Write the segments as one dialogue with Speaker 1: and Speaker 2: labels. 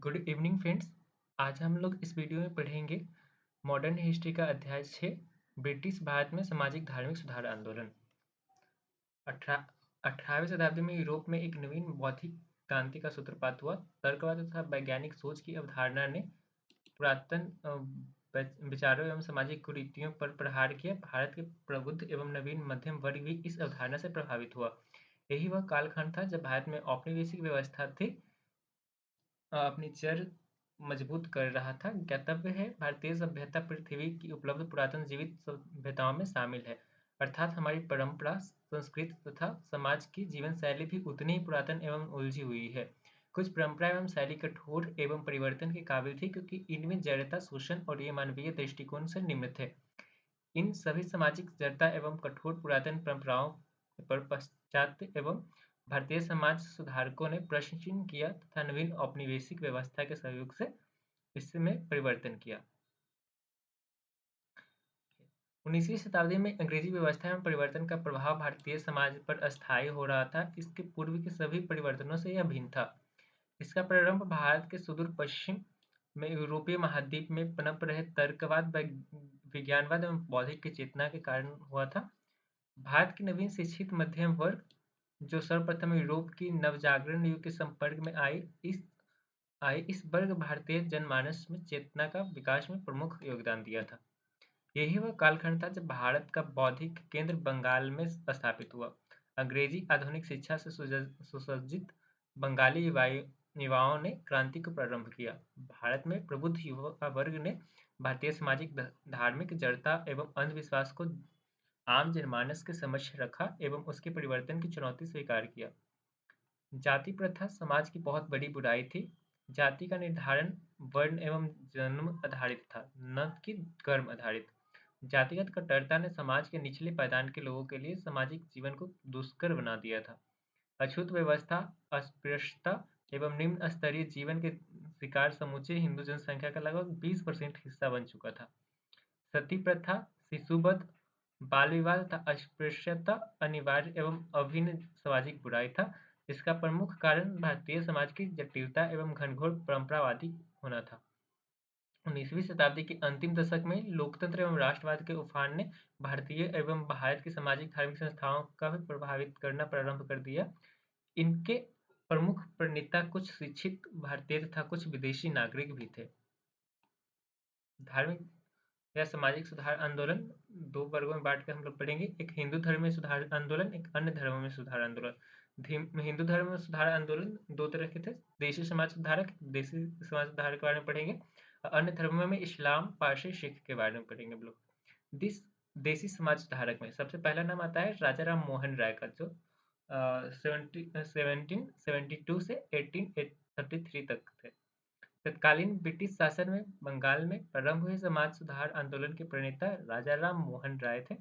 Speaker 1: Good evening friends. आज हम लोग इस वीडियो में पढ़ेंगे मॉडर्न हिस्ट्री का अध्याय 6 ब्रिटिश भारत में सामाजिक धार्मिक सुधार आंदोलन। 18वीं शताब्दी में यूरोप में एक नवीन बौद्धिक क्रांति का सूत्रपात हुआ। तर्कवाद तथा वैज्ञानिक सोच की अवधारणा ने पुरातन विचारों एवं सामाजिक कुरीतियों पर प्रहार किया। भारत के प्रबुद्ध एवं नवीन मध्यम वर्ग भी इस अवधारणा से प्रभावित हुआ। यही वह कालखंड था जब भारत में औपनिवेशिक व्यवस्था थी अपनी जड़ मजबूत कर रहा था। ज्ञातव्य है भारतीय सभ्यता पृथ्वी की उपलब्ध पुरातन जीवित सभ्यताओं में शामिल है, अर्थात हमारी परंपरा, संस्कृति तथा समाज की जीवन शैली भी उतनी ही पुरातन एवं उलझी हुई है। कुछ परंपरा एवं शैली कठोर एवं परिवर्तन के काबिल थी क्योंकि इनमें जड़ता, शोषण और ये मानवीय दृष्टिकोण से निम्न थे। इन सभी सामाजिक जड़ता एवं कठोर पुरातन परंपराओं पर पाश्चात्य एवं भारतीय समाज सुधारकों ने प्रश्न चिन्ह किया तथा नवीन औपनिवेशिक व्यवस्था के सहयोग से इसमें परिवर्तन किया। 19वीं शताब्दी में अंग्रेजी व्यवस्था में परिवर्तन का प्रभाव भारतीय समाज पर अस्थायी हो रहा था। इसके पूर्व के सभी परिवर्तनों से यह भिन्न था। इसका प्रारंभ भारत के सुदूर पश्चिम में यूरोपीय महाद्वीप में पनप रहे तर्कवाद, विज्ञानवाद एवं बौद्धिक की चेतना के कारण हुआ था। भारत के नवीन शिक्षित मध्यम वर्ग जो सर्वप्रथम यूरोप की नवजागरण युग के संपर्क में इस वर्ग भारतीय जनमानस में चेतना का विकास में प्रमुख योगदान दिया था। यही वह कालखंड था जब भारत का बौद्धिक केंद्र बंगाल में स्थापित हुआ। अंग्रेजी आधुनिक शिक्षा से सुसज्जित बंगाली युवाओं ने क्रांति को प्रारंभ किया। भारत में प्रबुद्ध युवा वर्ग ने भारतीय सामाजिक धार्मिक जड़ता एवं अंधविश्वास को आम जनमानस के समक्ष रखा एवं उसके परिवर्तन की चुनौती स्वीकार किया। जाति प्रथा समाज की बहुत बड़ी बुराई थी। जाति का निर्धारण वर्ण एवं जन्म आधारित था, न कि कर्म आधारित। जातिगत कट्टरता ने समाज के निचले पायदान के लोगों के लिए सामाजिक जीवन को दुष्कर बना दिया था। अछूत व्यवस्था, अस्पृश्यता एवं निम्न स्तरीय जीवन के शिकार समूचे हिंदू जनसंख्या का लगभग 20% हिस्सा बन चुका था। सती प्रथा, शिशुवध, बाल विवाह तथा अस्पृश्यता अनिवार्य एवं अभिन्न सामाजिक बुराई था। इसका प्रमुख कारण भारतीय समाज की जटिलता एवं घनघोर परंपरावादी होना था। 19वीं शताब्दी के अंतिम दशक में लोकतंत्र एवं राष्ट्रवाद के उफान ने भारतीय एवं भारत की सामाजिक धार्मिक संस्थाओं का भी प्रभावित करना प्रारंभ कर दिया। इनके प्रमुख प्रणेता कुछ शिक्षित भारतीय तथा कुछ विदेशी नागरिक भी थे। धार्मिक या सामाजिक सुधार आंदोलन दो वर्गों में बांट कर हम लोग पढ़ेंगे। एक हिंदू धर्म में सुधार आंदोलन, एक अन्य धर्मों में सुधार आंदोलन। हिंदू धर्म में सुधार आंदोलन दो तरह के थे, देशी समाज सुधारक, देशी समाज सुधारक के बारे में पढ़ेंगे। अन्य धर्मों में इस्लाम, पारसी, सिख के बारे में पढ़ेंगे हम लोग। देशी समाज सुधारक में सबसे पहला नाम आता है राजा राम मोहन राय का, जो 1772 से 1833 तक थे। तत्कालीन ब्रिटिश शासन में बंगाल में प्रारंभ हुए समाज सुधार आंदोलन के प्रणेता राजा राम मोहन राय थे।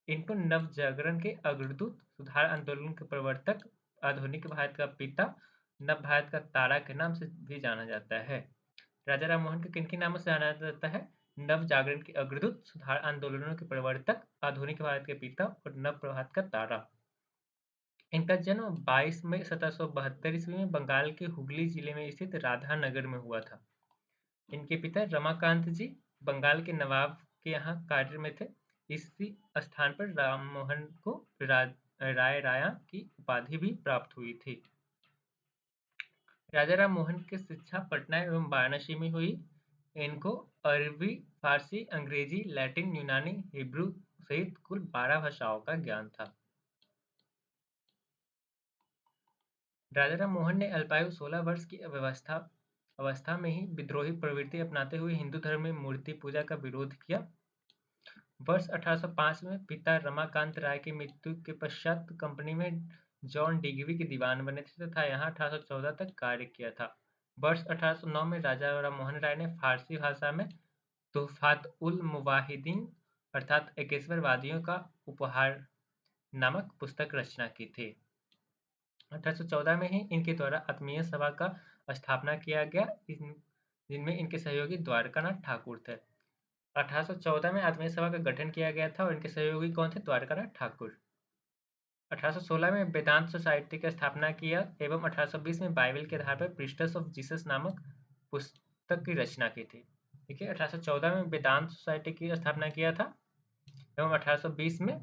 Speaker 1: इनको नवजागरण के अग्रदूत, सुधार आंदोलन के प्रवर्तक, आधुनिक भारत का पिता, नव भारत का तारा के नाम से भी जाना जाता है। राजा राम मोहन को किन नामों से जाना जाता है? नव जागरण के अग्रदूत, सुधार आंदोलनों के प्रवर्तक, आधुनिक भारत के पिता और नव भारत का तारा। इनका जन्म 22 मई 1772 ईस्वी में बंगाल के हुगली जिले में स्थित राधानगर में हुआ था। इनके पिता रमाकांत जी बंगाल के नवाब के यहाँ कार्य में थे। इसी स्थान पर राम मोहन को राय राया की उपाधि भी प्राप्त हुई थी। राजा राम मोहन की शिक्षा पटना एवं वाराणसी में हुई। इनको अरबी, फारसी, अंग्रेजी, लैटिन, यूनानी, हिब्रू सहित कुल 12 भाषाओं का ज्ञान था। राजा राम मोहन ने अल्पायु 16 वर्ष की अवस्था में ही विद्रोही प्रवृत्ति अपनाते हुए हिंदू धर्म में मूर्ति पूजा का विरोध किया। वर्ष 1805 में पिता रमाकांत राय की मृत्यु के पश्चात कंपनी में जॉन डिगवी के दीवान बने थे तथा यहाँ 1814 तक कार्य किया था। वर्ष 1809 में राजा राम मोहन राय ने फारसी भाषा में तुहफात उल मुवाहिदीन अर्थात एकेश्वरवादियों का उपहार नामक पुस्तक रचना की थी। 1814 में ही इनके द्वारा आत्मीय सभा का स्थापना किया गया, जिनमें इनके सहयोगी द्वारकानाथ ठाकुर थे। 1814 में आत्मीय सभा का गठन किया गया था और इनके सहयोगी कौन थे? द्वारकानाथ ठाकुर। 1816 में वेदांत सोसाइटी की स्थापना किया एवं 1820 में बाइबल के आधार पर प्रीस्टर्स ऑफ जीसस नामक पुस्तक की रचना की थी। देखिए 1814 में वेदांत सोसाइटी की स्थापना किया था एवं 1820 में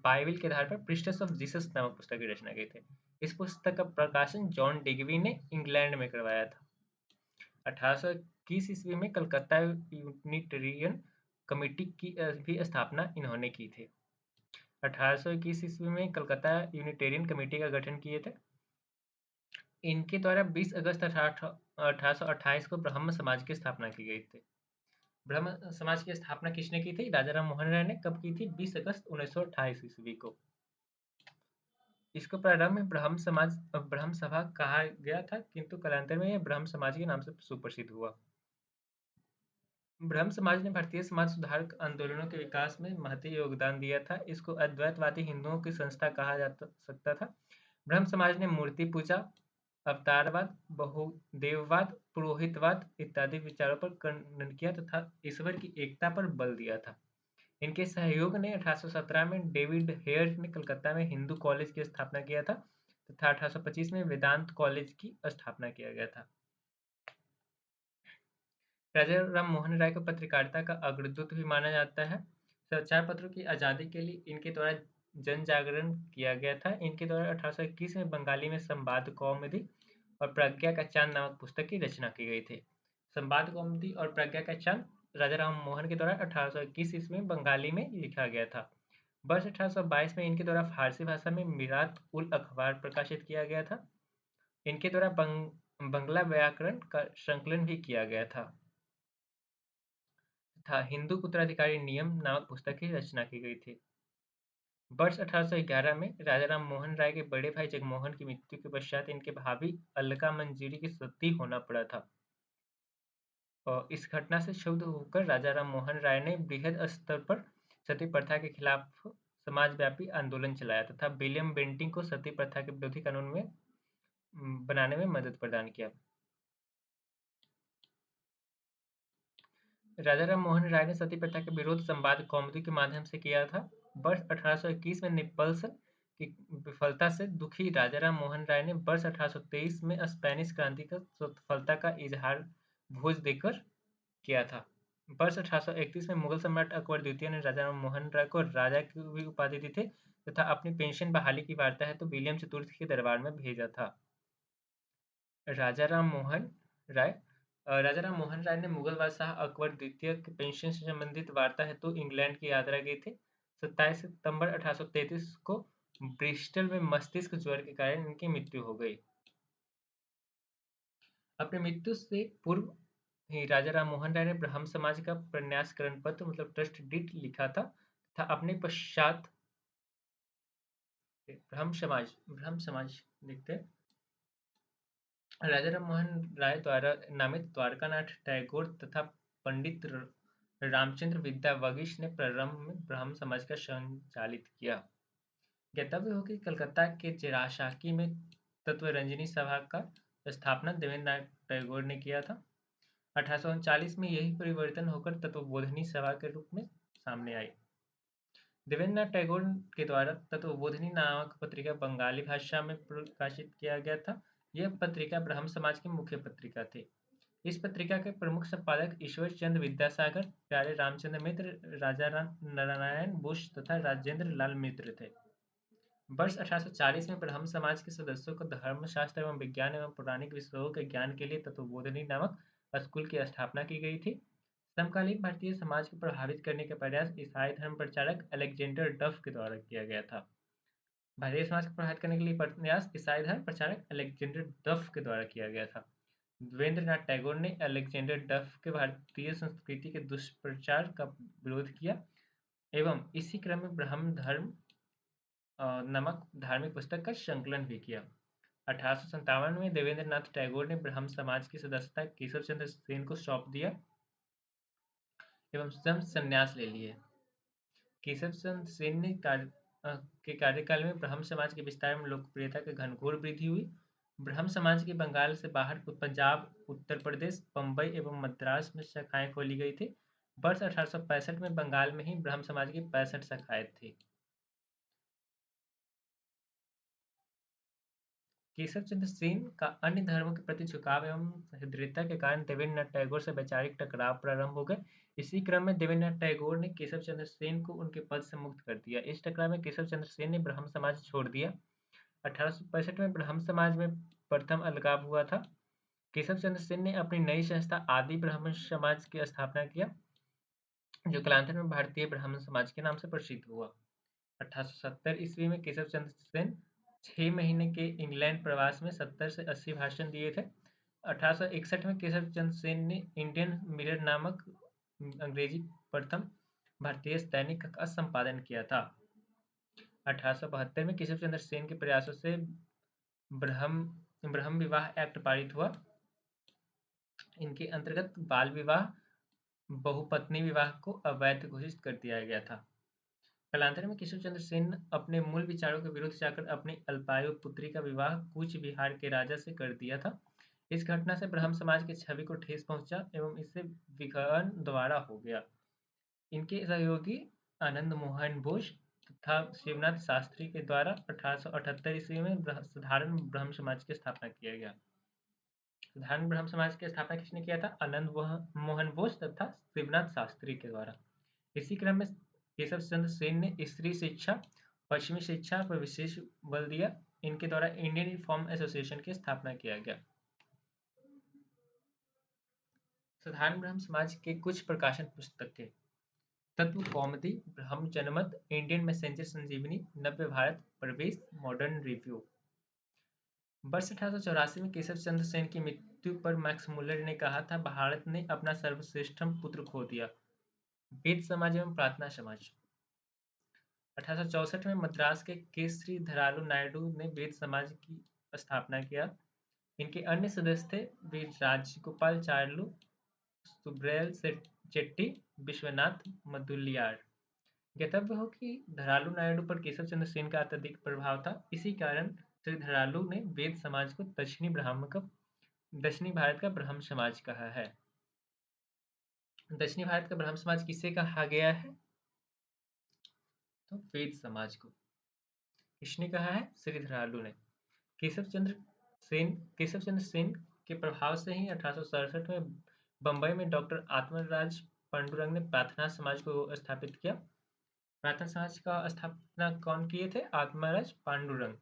Speaker 1: बाइबिल के आधार पर प्रीस्ट्स ऑफ जीसस नामक पुस्तक की रचना की थी। इस पुस्तक का प्रकाशन जॉन डिगवी ने इंग्लैंड में करवाया था। 1821 ईस्वी में कलकत्ता यूनिटेरियन कमेटी की भी स्थापना इन्होंने की थी। 1821 ईस्वी में कलकत्ता यूनिटेरियन कमेटी का गठन किए थे। इनके द्वारा 20 अगस्त 1828 को ब्रह्म समाज की स्थापना की गई थी। ब्रह्म समाज की स्थापना किसने की थी? राजा राम मोहन राय ने कब की थी? 20 अगस्त 1928 ईस्वी को। इसको प्रारंभ में ब्रह्म सभा कहा गया था, किंतु कालांतर में यह ब्रह्म समाज के नाम से सुप्रसिद्ध हुआ। ब्रह्म समाज ने भारतीय समाज सुधार आंदोलनों के विकास में महत्वपूर्ण योगदान दिया था। इसको अद्वैतवादी हिंदुओं की संस्था कहा जा सकता था। ब्रह्म समाज ने मूर्ति पूजा, अवतारवाद, बहुदेववाद, पुरोहितवाद इत्यादि विचारों पर खंडन किया तथा ईश्वर की एकता पर बल दिया था। इनके सहयोग ने 1817 में डेविड हेयर ने कलकत्ता में हिंदू कॉलेज की स्थापना किया था तथा 1825 में वेदांत कॉलेज की स्थापना किया गया था। राजा राम मोहन राय को पत्रकारिता का अग्रदूत भी माना जाता है। समाचार पत्रों की आज़ादी के लिए इनके द्वारा जन जागरण किया गया था। इनके द्वारा 1821 में बंगाली में संवाद कौमुदी और प्रज्ञा का चांद नामक पुस्तक की रचना की गई थी। संवाद कौमुदी और प्रज्ञा का चांद राजा राम मोहन के द्वारा 1821 ईस्वी में बंगाली में लिखा गया था। वर्ष 1822 में इनके द्वारा फारसी भाषा में मिरात उल अखबार प्रकाशित किया गया था। इनके द्वारा बंगला व्याकरण का संकलन भी किया गया था तथा हिंदू उत्तराधिकारी नियम नामक पुस्तक की रचना की गई थी। वर्ष 1811 में राजा राम मोहन राय के बड़े भाई जगमोहन की मृत्यु के पश्चात इनके भाभी अलका मंजीरी की सती होना पड़ा था और इस घटना से क्षुब्ध होकर राजा राम मोहन राय ने बृहद स्तर पर सती प्रथा के खिलाफ समाजव्यापी आंदोलन चलाया तथा विलियम बेंटिंग को सती प्रथा के विरोधी कानून में बनाने में मदद प्रदान किया। राजा राम मोहन राय ने सती प्रथा का विरोध संवाद कौमुदी के माध्यम से किया था। वर्ष 1821 में निपल्सन की विफलता से दुखी राजा राम मोहन राय ने वर्ष 1823 में स्पेनिश क्रांति का सफलता का इजहार भोज देकर किया था। वर्ष 1831 में मुगल सम्राट अकबर द्वितीय ने राजा राम मोहन राय को राजा की भी उपाधि दी थी तथा अपनी पेंशन बहाली की वार्ता है तो विलियम चतुर्थ के दरबार में भेजा था। राजा राम मोहन राय राजा राम मोहन राय ने मुगल बादशाह अकबर द्वितीय की पेंशन से संबंधित वार्ता हेतु इंग्लैंड की यात्रा की थी। 27 सितंबर 1833 को ब्रिस्टल में मस्तिष्क ज्वर के कारण इनकी मृत्यु हो गई। अपनी मृत्यु से पूर्व ही राजा राम मोहन राय ने ब्रह्म समाज का प्रन्यासकरण पत्र मतलब ट्रस्ट डीड लिखा था अपने पश्चात ब्रह्म समाज लिखते राजा राम मोहन राय द्वारा नामित द्वारकानाथ टैगोर तथा पंडित रामचंद्र विद्या वगिश ने प्रारंभ में ब्रह्म समाज का संचालित किया। ज्ञातव्य हो कि कलकत्ता के चिराशाकी में तत्वरंजनी सभा का स्थापना देवेंद्रनाथ टैगोर ने किया था। 1839 में यही परिवर्तन होकर तत्वबोधिनी सभा के रूप में सामने आई। देवेंद्रनाथ टैगोर के द्वारा तत्वबोधिनी नामक पत्रिका बंगाली भाषा में प्रकाशित किया गया था। यह पत्रिका ब्रह्म समाज की मुख्य पत्रिका थी। इस पत्रिका के प्रमुख संपादक ईश्वर चंद्र विद्यासागर, प्यारे रामचंद्र मित्र, राजा नारायण बुश तथा राजेंद्र लाल मित्र थे। वर्ष 1840 में ब्रह्म समाज के सदस्यों को धर्मशास्त्र एवं विज्ञान एवं पौराणिक विषयों के ज्ञान के लिए तत्वबोधिनी नामक स्कूल की स्थापना की गई थी। समकालीन भारतीय समाज को प्रभावित करने का प्रयास ईसाई धर्म प्रचारक अलेक्जेंडर डफ के द्वारा किया गया था। भारतीय समाज को प्रभावित करने के लिए प्रयास ईसाई धर्म प्रचारक अलेक्जेंडर डफ के द्वारा किया गया था। देवेंद्रनाथ टैगोर ने अलेक्जेंडर डफ के भारतीय संस्कृति के दुष्प्रचार का विरोध किया एवं इसी क्रम में ब्रह्म धर्म नामक धार्मिक पुस्तक का संकलन भी किया। 1857 में देवेंद्रनाथ टैगोर ने ब्रह्म समाज की सदस्यता केशव चंद्र सेन को सौंप दिया एवं स्वयं संन्यास ले लिए। केशव चंद्र सेन ने के कार्यकाल में ब्रह्म समाज के विस्तार में लोकप्रियता की घनघोर वृद्धि हुई। ब्रह्म समाज की बंगाल से बाहर पंजाब, उत्तर प्रदेश, बम्बई एवं मद्रास में शाखाएं खोली गई थी। वर्ष 1865 में बंगाल में ही ब्रह्म समाज की 65 शाखाएं थी। केशव चंद्र सेन का अन्य धर्मों के प्रति झुकाव एवं हृदयता के कारण देवेंद्रनाथ टैगोर से वैचारिक टकराव प्रारंभ हो गए। इसी क्रम में देवेंद्रनाथ टैगोर ने केशव चंद्र सेन को उनके पद से मुक्त कर दिया। इस टकराव में केशव चंद्र सेन ने ब्रह्म समाज छोड़ दिया। 1865 में ब्रह्म समाज में प्रथम अलगाव हुआ था। केशव चंद्र सेन ने अपनी नई संस्था आदि ब्रह्म समाज की स्थापना किया, जो कालांतर में भारतीय ब्राह्मण समाज के नाम से प्रसिद्ध हुआ। 1870 ईस्वी में केशव चंद्र सेन 6 महीने के इंग्लैंड प्रवास में 70 से 80 भाषण दिए थे। 1861 में केशव चंद्र सेन ने इंडियन मिरर नामक अंग्रेजी प्रथम भारतीय दैनिक का संपादन किया था। 1872 में केशव चंद्र सेन के प्रयासों से ब्रह्म विवाह एक्ट पारित हुआ। इनके अंतर्गत बाल विवाह, बहुपत्नी विवाह को अवैध घोषित कर दिया गया था। कालांतर में केशव चंद्र सेन अपने मूल विचारों के विरुद्ध जाकर अपनी अल्पायु पुत्री का विवाह कूच बिहार के राजा से कर दिया था। इस घटना से ब्रह्म समाज की छवि को ठेस पहुंचा एवं इससे विघटन दोबारा हो गया। इनके सहयोगी आनंद मोहन बोस तथा शिवनाथ शास्त्री के द्वारा 1878 ईस्वी में साधारण ब्रह्म समाज की स्थापना किया गया। साधारण ब्रह्म समाज की स्थापना किसने किया था? आनंद मोहन बोस तथा शिवनाथ शास्त्री के द्वारा। इसी क्रम में केशव चंद्र सेन ने स्त्री शिक्षा, पश्चिमी शिक्षा पर विशेष बल दिया। इनके द्वारा इंडियन रिफॉर्म एसोसिएशन की स्थापना किया गया। साधारण ब्रह्म समाज के कुछ प्रकाशन पुस्तकें: तत्व कौमुदी, ब्रह्म जनमत, इंडियन मैसेंजर संजीवनी, नव्य भारत, प्रवेश, मॉडर्न रिव्यू। वर्ष 1884 में केशव चंद्र सेन की मृत्यु पर मैक्स मुलर ने कहा था, भारत ने अपना सर्वश्रेष्ठम पुत्र खो दिया। वेद समाज एवं प्रार्थना समाज। 1864 में मद्रास के श्री धरालू नायडू ने वेद समाज की स्थापना किया। इनके अन्य सदस्य थे वी राजगोपाल चार्लू, सुब्रयल चेट्टी, विश्वनाथ मधुलियार। ज्ञातव्य हो कि धरालू नायडू पर केशव चंद्र सेन का अत्यधिक प्रभाव था। इसी कारण श्री धरालू ने वेद समाज को दक्षिणी भारत का ब्रह्म समाज कहा है। दक्षिणी भारत का ब्रह्म समाज किसे कहा गया है? तो वेद समाज को। किसने कहा है? श्री धरालू ने। केशव चंद्र सेन के प्रभाव से ही 1867 में बंबई में डॉक्टर आत्मराज पांडुरंग ने प्रार्थना समाज को स्थापित किया। प्रार्थना समाज का स्थापना कौन किए थे? आत्मराज पांडुरंग।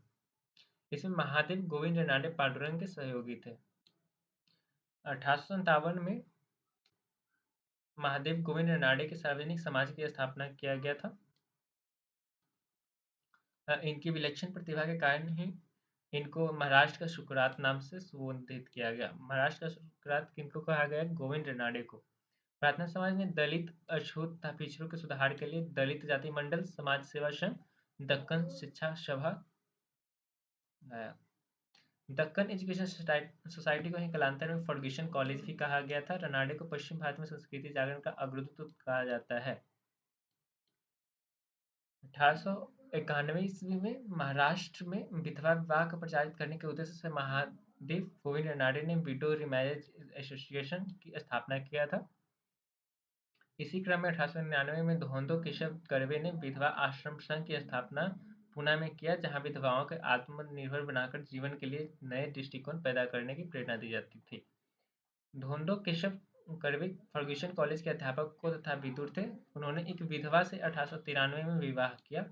Speaker 1: इसमें महादेव गोविंद रनाडे पांडुरंग के सहयोगी थे। 1857 में महादेव गोविंद रनाडे के सार्वजनिक समाज की स्थापना किया गया था। इनकी विलक्षण प्रतिभा के कारण ही इनको महाराष्ट्र का शुक्रात नाम से संबोधित किया गया। महाराष्ट्र का शुक्रात किनको कहा गया? गोविंद रनाडे को। प्रार्थना समाज ने दलित, अछूत तथा पिछड़ों के सुधार के लिए दलित जाति मंडल, समाज सेवा संघ, दक्कन शिक्षा सभा लाया। दक्कन एजुकेशन सोसाइटी को ही कालांतर में फर्ग्यूसन कॉलेज भी कहा गया था। रनाडे को पश्चिम भारत में संस्कृति जागरण का अग्रदूत कहा जाता है। 1891 ईस्वी में महाराष्ट्र में विधवा विवाह को प्रचारित करने के उद्देश्य से महादेव गोविंद रनाडे ने विडो रिमैरेज एसोसिएशन की स्थापना किया था। इसी क्रम में 1899 में धोंदो केशव कर्वे ने विधवा आश्रम संघ की स्थापना पुणे में किया, जहां विधवाओं को आत्मनिर्भर बनाकर जीवन के लिए नए दृष्टिकोण पैदा करने की प्रेरणा दी जाती थी। धोंदो केशव कर्वे फर्ग्यूसन कॉलेज के अध्यापक को तथा विदुर थे। उन्होंने एक विधवा से 1893 में विवाह किया।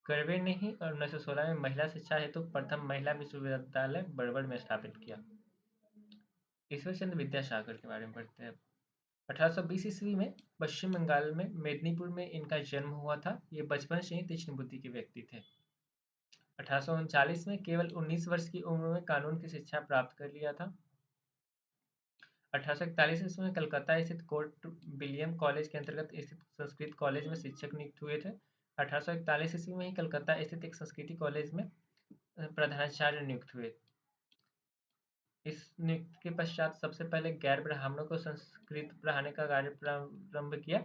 Speaker 1: कर्वे ने ही 1916 में महिला शिक्षा हेतु प्रथम महिला विश्वविद्यालय बरबड़ में स्थापित किया। ईश्वर चंद्र विद्यासागर के बारे में पढ़ते हैं। 1820 ईस्वी में पश्चिम बंगाल में मेदिनीपुर में इनका जन्म हुआ था। ये बचपन से ही तीक्ष्ण बुद्धि के व्यक्ति थे। 1839 में केवल 19 वर्ष की उम्र में कानून की शिक्षा प्राप्त कर लिया था। 1841 ईस्वी में कलकत्ता स्थित कोर्ट विलियम कॉलेज के अंतर्गत स्थित संस्कृत कॉलेज में शिक्षक नियुक्त हुए थे। 1841 ईस्वी में ही कलकत्ता स्थित एक संस्कृति कॉलेज में प्रधानाचार्य नियुक्त हुए। इस नियुक्ति के पश्चात सबसे पहले गैर ब्राह्मणों को संस्कृत पढ़ाने का कार्य प्रारंभ किया।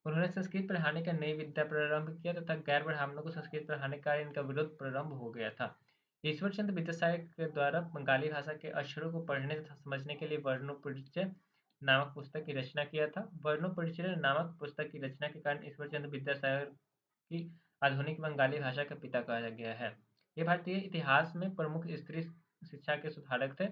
Speaker 1: उन्होंने संस्कृत पढ़ाने का नई विद्या प्रारंभ किया तथा गैर ब्राह्मणों को संस्कृत पढ़ाने का कार्य इनका विरोध प्रारंभ हो गया था। ईश्वर चंद्र विद्यासागर के द्वारा बंगाली भाषा के अक्षरों को पढ़ने तथा समझने के लिए वर्णोपरिचय नामक पुस्तक की रचना किया था। वर्णोपरिचय नामक पुस्तक की रचना के कारण ईश्वर चंद्र विद्यासागर की आधुनिक बंगाली भाषा का पिता कहा गया है। ये भारतीय इतिहास में प्रमुख स्त्री शिक्षा के सुधारक थे।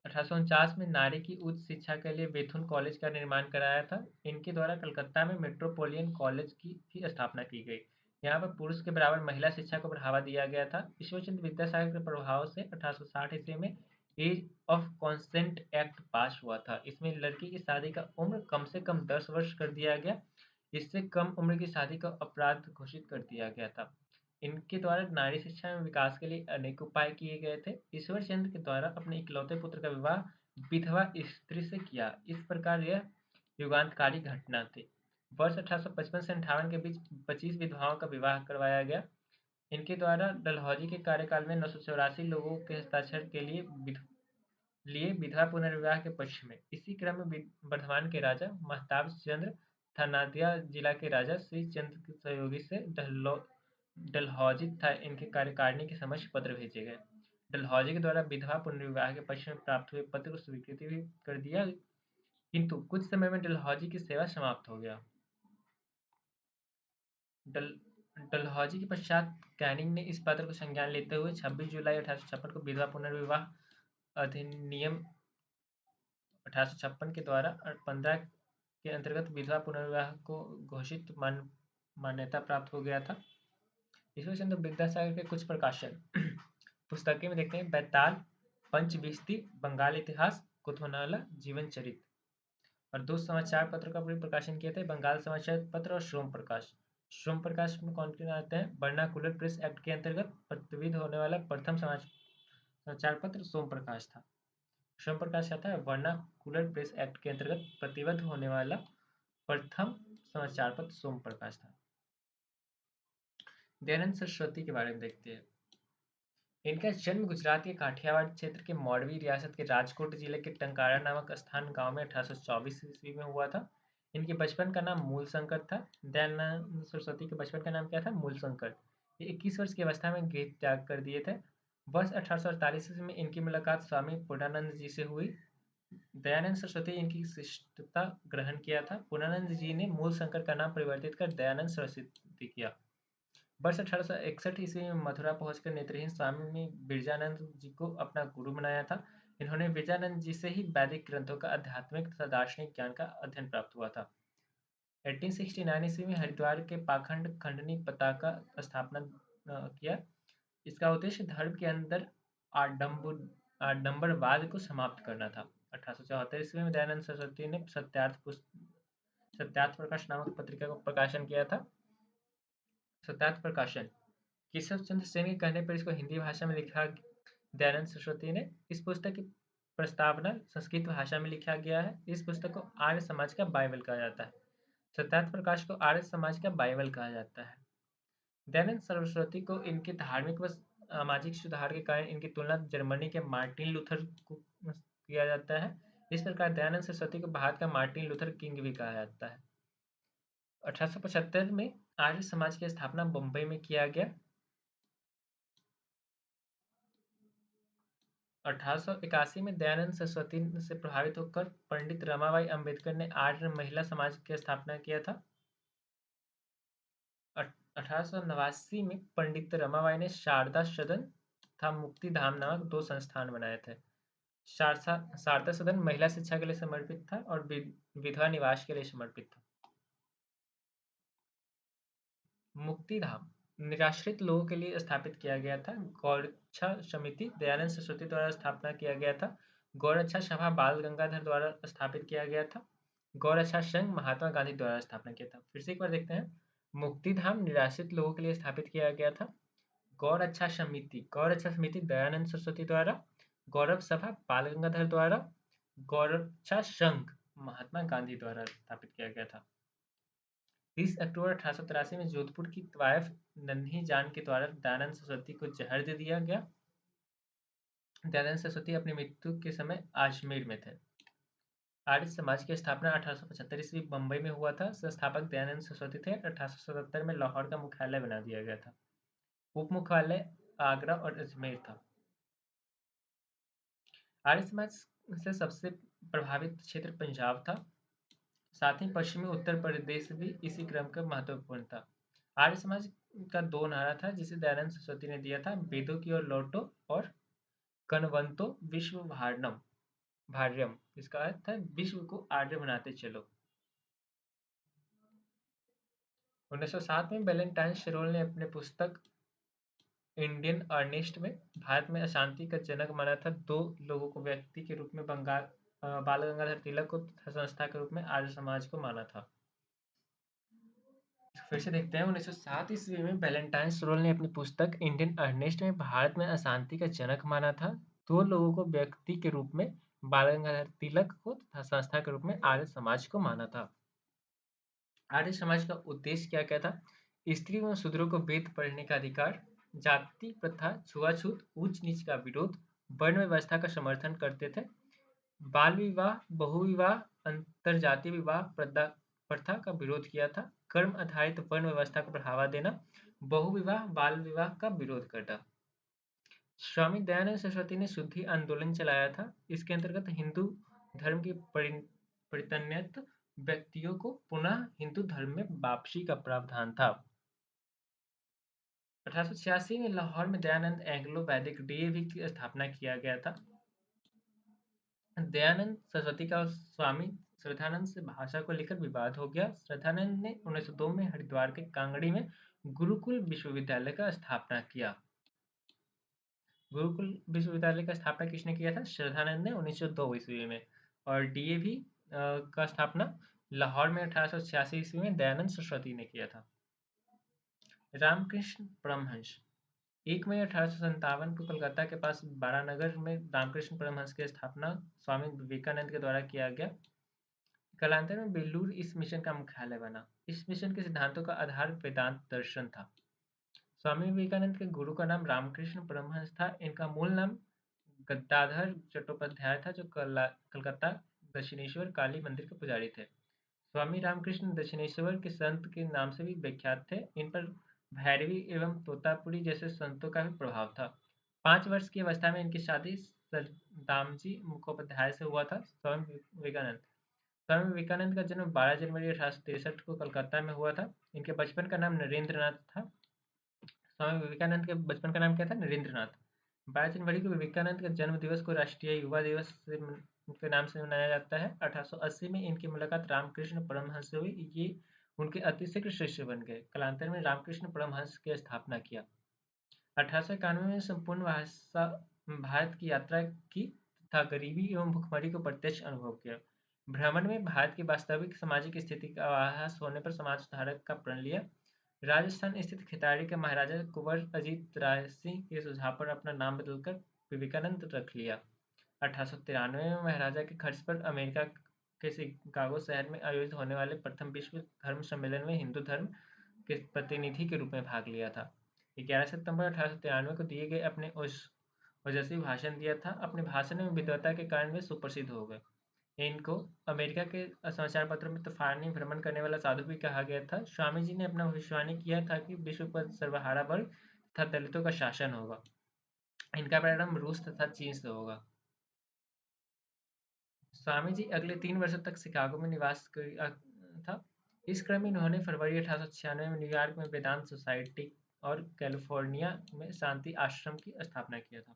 Speaker 1: 1849 में नारी की उच्च शिक्षा के लिए बेथुन कॉलेज का निर्माण कराया था। इनके द्वारा कलकत्ता में मेट्रोपोलिटन कॉलेज की भी स्थापना की गई। यहाँ पर पुरुष के बराबर महिला शिक्षा को बढ़ावा दिया गया था। ईश्वरचंद्र विद्यासागर के प्रभाव से 1860 ईस्वी में age of consent act pass हुआ था। इसमें लड़की की शादी का उम्र कम से कम 10 वर्ष कर दिया गया। इससे कम उम्र की शादी का अपराध घोषित कर दिया गया था। इनके द्वारा नारी शिक्षा में विकास के लिए अनेक उपाय किए गए थे। ईश्वरचंद्र के द्वारा अपने इकलौते पुत्र का विवाह विधवा स्त्री से किया। इस प्रकार यह युगांतकारी घटना थी। वर्ष 1855 से 58 के बीच 25 विधवाओं का विवाह करवाया गया। इनके द्वारा डलहौजी के कार्यकाल में 984 लोगों के हस्ताक्षर के लिए विधवा पुनर्विवाह के पक्ष में। इसी क्रम में वर्धमान के राजा महताब चंद्र तथा नादिया जिला के राजा श्री चंद्र के सहयोगी से डलहौजी तथा इनके कार्यकारिणी के समक्ष पत्र भेजे गए। डलहौजी के द्वारा विधवा पुनर्विवाह के पक्ष में प्राप्त हुए पत्र को स्वीकृति भी कर दिया, किंतु कुछ समय में डलहौजी की सेवा समाप्त हो गया। डलहौजी के पश्चात कैनिंग ने इस पत्र को संज्ञान लेते हुए 26 जुलाई 1856 को विधवा पुनर्विवाह अधिनियम 1856 के द्वारा 15 के अंतर्गत विधवा पुनर्विवाह को घोषित मान्यता प्राप्त हो गया था। ईश्वरचंद्र विद्यासागर के कुछ प्रकाशन पुस्तकें में देखते हैं। बैताल, पंचविंशति, बंगाल इतिहास, कुतुबनामा, जीवन चरित और दो समाचार पत्रों का भी प्रकाशन किए थे, बंगाल समाचार पत्र और सोम प्रकाश। सोम प्रकाश में कौन कौन आते हैं? वर्नाकुलर प्रेस एक्ट के अंतर्गत प्रतिविध होने वाला प्रथम समाचार पत्र सोम प्रकाश था। सोम प्रकाश आता है वर्नाकुलर प्रेस एक्ट के अंतर्गत प्रतिबद्ध होने वाला प्रथम समाचार पत्र सोम प्रकाश था। दयानंद सरस्वती के बारे में देखते हैं। इनका जन्म गुजरात के काठियावाड़ क्षेत्र के मौरवी रियासत के राजकोट जिले के टंकारा नामक स्थान गांव में 1824 ईस्वी में हुआ था। इनके बचपन का नाम मूलशंकर था। दयानंद सरस्वती के बचपन का नाम क्या था? मूलशंकर। ये 21 वर्ष की अवस्था में गृह त्याग कर दिए थे। वर्ष 1848 में इनकी मुलाकात स्वामी पूर्णानंद जी से हुई। दयानंद सरस्वती इनकी शिष्यता ग्रहण किया था। पूर्णानंद जी ने मूलशंकर का नाम परिवर्तित कर दयानंद सरस्वती किया। वर्ष 1861 ईस्वी में मथुरा पहुंचकर नेत्रहीन स्वामी बिरजानंद जी को अपना गुरु बनाया था। इन्होंने बिरजानंद जी से ही वैदिक ग्रंथों का आध्यात्मिक तथा दार्शनिक ज्ञान का अध्ययन प्राप्त हुआ था। 1869 ईस्वी में हरिद्वार के पाखंड खंडनी पताका स्थापना किया। इसका उद्देश्य धर्म के अंदर आडंबरवाद को समाप्त करना था। 1874 ईस्वी में दयानंद सरस्वती ने सत्यार्थ प्रकाश नामक पत्रिका को प्रकाशन किया था। सत्यार्थ प्रकाशन केशव चंद्र सेन के कहने पर इसको हिंदी भाषा में लिखा दयानंद सरस्वती ने। इस पुस्तक की प्रस्तावना संस्कृत भाषा में लिखा गया है। इस पुस्तक को आर्य समाज का बाइबल कहा जाता है। सत्यार्थ प्रकाश को आर्य समाज का बाइबल कहा जाता है। दयानंद सरस्वती को इनके धार्मिक व सामाजिक सुधार के कारण इनकी तुलना जर्मनी के मार्टिन लूथर को किया जाता है। इस प्रकार दयानंद सरस्वती को भारत का मार्टिन लूथर किंग भी कहा जाता है। 1875 में आर्य समाज की स्थापना बम्बई में किया गया। 1881 में दयानंद सरस्वती से प्रभावित होकर पंडित रमाबाई अंबेडकर ने आर्य महिला समाज की स्थापना किया था। 1889 में पंडित रमाबाई ने शारदा सदन तथा मुक्ति धाम नामक दो संस्थान बनाए थे। शारदा सदन महिला शिक्षा के लिए समर्पित था और विधवा निवास के लिए समर्पित था। मुक्ति धाम निराश्रित लोगों के लिए स्थापित किया गया था। गौरक्षा समिति दयानंद सरस्वती द्वारा स्थापना किया गया था। गौरक्षा सभा बाल गंगाधर द्वारा स्थापित किया गया था। गौरक्षा संघ महात्मा गांधी द्वारा स्थापना किया था। फिर से एक बार देखते हैं। मुक्ति धाम निराश्रित लोगों के लिए स्थापित किया गया था। गौरक्षा समिति दयानंद सरस्वती द्वारा। गौरव सभा बाल गंगाधर द्वारा। गौरक्षा संघ महात्मा गांधी द्वारा स्थापित किया गया था। 30 अक्टूबर 1883 में जोधपुर की वाइफ नन्ही जान के द्वारा दयानंद सरस्वती को जहर दे दिया गया। दयानंद सरस्वती अपनी मृत्यु के समय अजमेर में थे। आर्य समाज की स्थापना 1875 ईस्वी बम्बई में हुआ था। संस्थापक दयानंद सरस्वती थे। 1877 में लाहौर का मुख्यालय बना दिया गया था। उप मुख्यालय आगरा और अजमेर था। आर्य समाज से सबसे प्रभावित क्षेत्र पंजाब था। साथ ही पश्चिमी उत्तर प्रदेश भी इसी क्रम का महत्वपूर्ण था। आर्य समाज का 2 नारा था जिसे दयानंद सरस्वती ने दिया था, वेदों की ओर लौटो और कनवंतो विश्व भार्यम। इसका अर्थ है विश्व को आर्य बनाते चलो। 1907 में वैलेंटाइन शेरोल ने अपने पुस्तक इंडियन अर्नेस्ट में भारत में अशांति का जनक माना था। 2 लोगों को व्यक्ति के रूप में बाल गंगाधर तिलक को तथा संस्था के रूप में आर्य समाज को माना था। फिर से देखते हैं। 1907 ईस्वी में वैलेंटाइन शेरोल ने अपनी पुस्तक इंडियन अर्नेस्ट में भारत में अशांति का जनक माना था। 2 लोगों को व्यक्ति के रूप में बाल गंगाधर तिलक को तथा संस्था के रूप में आर्य समाज को माना था। आर्य समाज का उद्देश्य क्या क्या था? स्त्री एवं शूद्रों को वेद पढ़ने का अधिकार, जाति प्रथा, छुआछूत, ऊंच नीच का विरोध, वर्ण व्यवस्था का समर्थन करते थे, बाल विवाह, बहुविवाह, अंतरजातीय विवाह प्रथा का विरोध किया था, कर्म आधारित वर्ण व्यवस्था को बढ़ावा देना, बहुविवाह, बाल विवाह का विरोध करना। स्वामी दयानंद सरस्वती ने शुद्धि आंदोलन चलाया था। इसके अंतर्गत हिंदू धर्म के परितन्यत व्यक्तियों को पुनः हिंदू धर्म में वापसी का प्रावधान था। 1886 में लाहौर में दयानंद एंग्लो वैदिक डीएवी की स्थापना किया गया था। दयानंद सरस्वती का स्वामी श्रद्धानंद से भाषा को लेकर विवाद हो गया। श्रद्धानंद ने 1902 में हरिद्वार के कांगड़ी में गुरुकुल विश्वविद्यालय का स्थापना किया। गुरुकुल विश्वविद्यालय का स्थापना किसने किया था? श्रद्धानंद ने 1902 ईस्वी में। और डीएवी का स्थापना लाहौर में 1886 ईस्वी में दयानंद सरस्वती ने किया था। रामकृष्ण परमहंस 1 मई 1857 को कलकत्ता के पास बारानगर में रामकृष्ण परमहंस की स्थापना स्वामी विवेकानंद के द्वारा किया गया। कालांतर में बेलूर इस मिशन का मुख्यालय बना। इस मिशन के सिद्धांतों का आधार वेदांत दर्शन था। स्वामी विवेकानंद के गुरु का नाम रामकृष्ण परमहंस था। इनका मूल नाम गद्दाधर चट्टोपाध्याय था, जो कलकत्ता दक्षिणेश्वर काली मंदिर के पुजारी थे। स्वामी रामकृष्ण दक्षिणेश्वर के संत के नाम से भी विख्यात थे। इन पर भैरवी एवं तोतापुरी जैसे संतों का भी प्रभाव था। 5 वर्ष की अवस्था में इनकी शादी दामजी मुखोपाध्याय से हुआ था। स्वामी विवेकानंद का जन्म 12 जनवरी 1863 को कलकत्ता में हुआ था। इनके बचपन का नाम नरेंद्रनाथ था। स्वामी विवेकानंद के बचपन का नाम क्या था? नरेंद्रनाथ। 12 जनवरी को विवेकानंद के जन्म दिवस को राष्ट्रीय युवा दिवस के नाम से मनाया जाता है। 1880 में इनकी मुलाकात रामकृष्ण परमहंस से हुई। ये उनके अतिशीघ्र शिष्य बन गए। कालांतर में रामकृष्ण परमहंस की स्थापना किया। 1891 में संपूर्ण भारत की यात्रा की तथा गरीबी एवं भुखमरी को प्रत्यक्ष अनुभव किया। भ्रमण में भारत की वास्तविक सामाजिक स्थिति का आभास होने पर समाज सुधारक का प्रण लिया। राजस्थान स्थित खिताड़ी के महाराजा कुंवर अजीत राय सिंह के सुझाव पर अपना नाम बदलकर विवेकानंद रख लिया। 1893 में महाराजा के खर्च पर अमेरिका के शिकागो शहर में आयोजित होने वाले प्रथम विश्व धर्म सम्मेलन में हिंदू धर्म के प्रतिनिधि के रूप में भाग लिया था। 11 सितंबर 1893 को दिए गए अपने ओजस्वी भाषण दिया था। अपने भाषण में विद्वता के कारण वे सुप्रसिद्ध हो गए। इनको अमेरिका के समाचार पत्रों में तूफानी भ्रमण करने वाला साधु भी कहा गया था। स्वामी जी ने अपना भविष्यवाणी किया था कि विश्व पर सर्वहारा वर्ग तथा दलितों का शासन होगा। इनका प्रारंभ रूस तथा चीन से होगा। स्वामी जी अगले 3 वर्षों तक शिकागो में निवास किया था। इस क्रम में इन्होंने फरवरी 1896 में न्यूयॉर्क में वेदांत सोसाइटी और कैलिफोर्निया में शांति आश्रम की स्थापना किया था।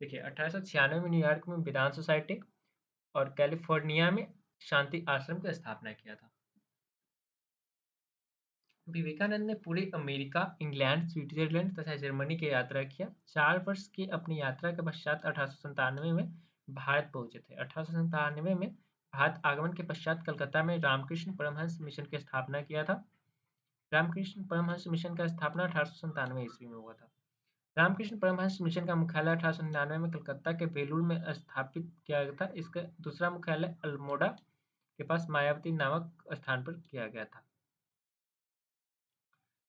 Speaker 1: देखिए, 1896 में न्यूयॉर्क में वेदांत सोसाइटी और कैलिफोर्निया में शांति आश्रम की स्थापना किया था। विवेकानंद ने पूरे अमेरिका, इंग्लैंड, स्विट्जरलैंड तथा जर्मनी की यात्रा किया। 4 वर्ष की अपनी यात्रा के पश्चात 1897 में भारत पहुंचे थे। 1897 में भारत आगमन के पश्चात कलकत्ता में रामकृष्ण परमहंस मिशन की स्थापना किया था। रामकृष्ण परमहंस मिशन का स्थापना 1897 ईस्वी में हुआ था। रामकृष्ण परमहंस मिशन का मुख्यालय 1899 में कलकत्ता के बेलूर में स्थापित किया गया था। इसका दूसरा मुख्यालय अल्मोड़ा के पास मायावती नामक स्थान पर किया गया था।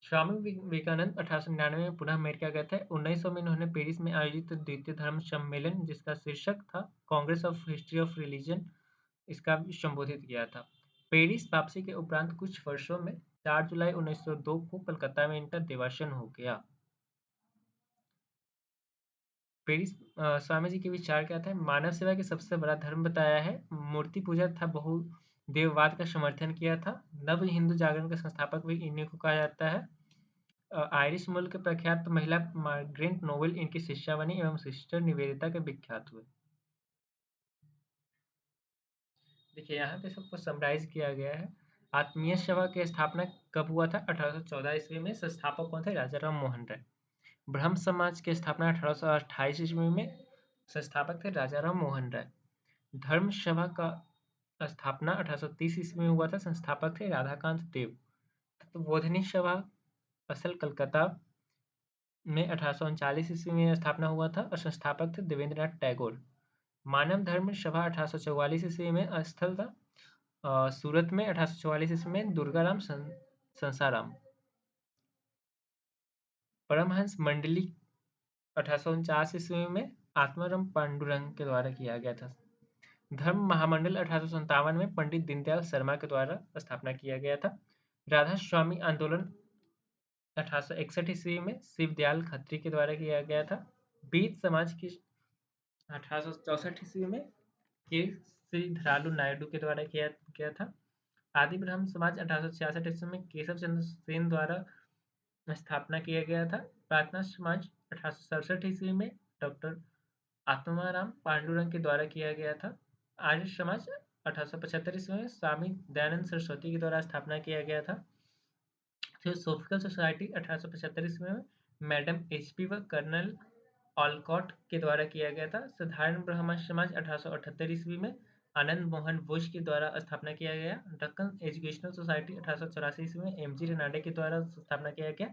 Speaker 1: स्वामी विवेकानंद 1899 में पुनः अमेरिका गए थे। 1900 में इन्होंने पेरिस में आयोजित द्वितीय धर्म सम्मेलन, जिसका शीर्षक था Congress of history of religion, इसका संबोधित किया था। पेरिस वापसी के उपरांत कुछ वर्षों में 4 जुलाई 1902 को कलकत्ता में इनका देवासन हो गया। पेरिस स्वामी जी के विचार क्या थे? मानव सेवा के सबसे बड़ा धर्म बताया है। मूर्ति पूजा तथा बहुदेववाद का समर्थन किया था। नव हिंदू जागरण के संस्थापक भी इन्हीं को कहा जाता है। आयरिश मूल के प्रख्यात महिला मार्गरेट नोबेल इनकी शिष्या बनी एवं सिस्टर निवेदिता के विख्यात हुए। देखिए यहाँ पे सबको समराइज किया गया है। आत्मीय सभा की स्थापना कब हुआ था? 1814 ईस्वी में। संस्थापक कौन थे? राजा राम मोहन राय। ब्रह्म समाज की स्थापना 1828 ईस्वी में। संस्थापक थे राजा राम मोहन राय। धर्म सभा का स्थापना 1830 ईस्वी में हुआ था। संस्थापक थे राधाकांत देव। तत्वबोधिनी सभा असल कलकत्ता में 1839 ईस्वी में स्थापना हुआ था और संस्थापक थे देवेंद्रनाथ टैगोर। मानव धर्म सभा 1844 ईस्वी में स्थल था सूरत में। 1844 ईस्वी में दुर्गाराम संसाराम। परमहंस मंडली 1849 ईस्वी में आत्माराम पांडुरंग के द्वारा किया गया था। धर्म महामंडल 1857 में पंडित दीनदयाल शर्मा के द्वारा स्थापना किया गया था। राधा स्वामी आंदोलन 1861 ईस्वी में शिवदयाल खत्री के द्वारा किया गया था। बीज समाज की 1864 ईस्वी में के श्री धरालू नायडू के द्वारा किया गया था। आदि ब्रह्म समाज 1866 ईस्वी में केशव चंद्र सेन द्वारा स्थापना किया गया था। प्रार्थना समाज 1867 ईस्वी में डॉक्टर आत्माराम पांडुरंग के द्वारा किया गया था। आर्य समाज 1875 ईस्वी में स्वामी दयानंद सरस्वती के द्वारा स्थापना किया गया था। थियोसॉफिकल सोसाइटी 1875 ईस्वी में मैडम एचपी व कर्नल ऑलकॉट के द्वारा किया गया था। साधारण ब्रह्म समाज 1878 ईस्वी में आनंद मोहन बोस के द्वारा स्थापना किया गया। दक्कन एजुकेशनल सोसाइटी 1884 ईस्वी में एमजी रनाडे के द्वारा स्थापना किया गया।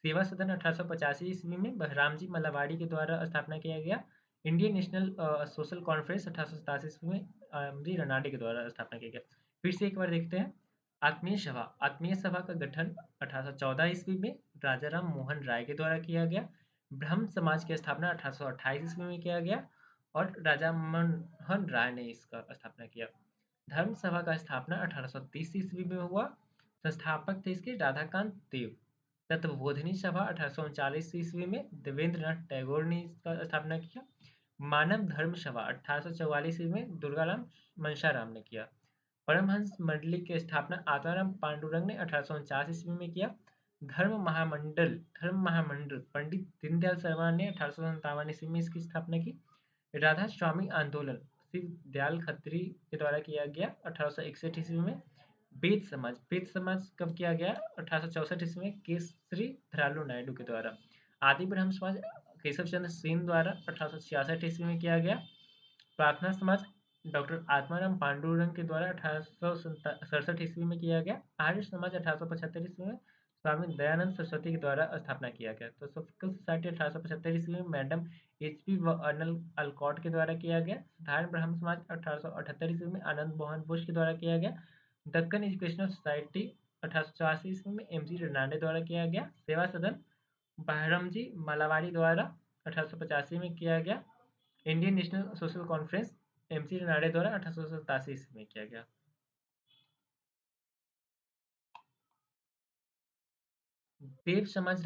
Speaker 1: सेवा सदन 1885 ईस्वी में बहरामजी मल्लावाड़ी के द्वारा स्थापना किया गया। इंडियन नेशनल सोशल कॉन्फ्रेंस 1887 ईस्वी में एमजी रनाडे के द्वारा स्थापना किया गया। फिर से एक बार देखते हैं। आत्मीय सभा का गठन 1814 ईस्वी में राजाराम मोहन राय के द्वारा किया गया। ब्रह्म समाज की स्थापना 1828 ईस्वी में किया गया और राजा मोहन राय ने इसका स्थापना किया। धर्म सभा का स्थापना 1830 ईस्वी में हुआ। संस्थापक थे इसके राधाकांत देव। तत्वबोधिनी सभा 1839 ईस्वी में देवेंद्रनाथ टैगोर ने इसका स्थापना किया। मानव धर्म सभा 1844 ईस्वी में दुर्गाराम मनसाराम ने किया। परमहंस मंडली की स्थापना आत्माराम पांडुरंग ने 1849 ईस्वी में किया। धर्म महामंडल पंडित दीनदयाल शर्मा ने 1857 ईस्वी में इसकी स्थापना की। राधा स्वामी आंदोलन शिवदयाल खत्री के द्वारा किया गया 1861 ईस्वी में। वेद समाज कब किया गया? 1864 ईस्वी में केसरी धरालू नायडू के द्वारा। आदि ब्रह्म समाज केशव चंद्र सेन द्वारा 1866 ईस्वी में किया गया। प्रार्थना समाज डॉक्टर आत्माराम पांडुरंग के द्वारा 1867 ईस्वी में किया गया। आर्य समाज 1875 ईस्वी में स्वामी दयानंद सरस्वती के द्वारा स्थापना किया गया। तो सोफिकल सोसाइटी 1875 ईस्वी में मैडम एचपी व अर्नल अल्कॉट के द्वारा किया गया। साधारण ब्रह्म समाज 1878 ईस्वी में आनंद मोहन बोस के द्वारा किया गया। दक्कन एजुकेशनल सोसाइटी 1884 ईस्वी में एमजी रनाडे द्वारा किया गया। सेवा सदन बहरमजी मलावाड़ी द्वारा 1885 में किया गया। Indian national social conference MC Ranade द्वारा 1887 ईस्वी में किया गया। देव समाज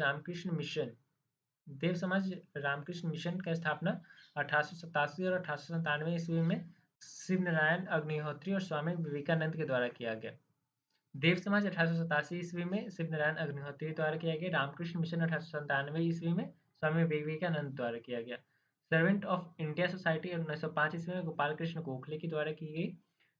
Speaker 1: रामकृष्ण मिशन का स्थापना 1887 और 1897 ईस्वी में शिव नारायण अग्निहोत्री और स्वामी विवेकानंद के द्वारा किया गया। देव समाज 1887 ईस्वी में शिव नारायण अग्निहोत्री द्वारा किया गया। रामकृष्ण मिशन 1897 ईस्वी में स्वामी विवेकानंद द्वारा किया गया। सर्वेंट ऑफ इंडिया सोसाइटी 1905 ईस्वी में गोपाल कृष्ण गोखले के द्वारा की गई।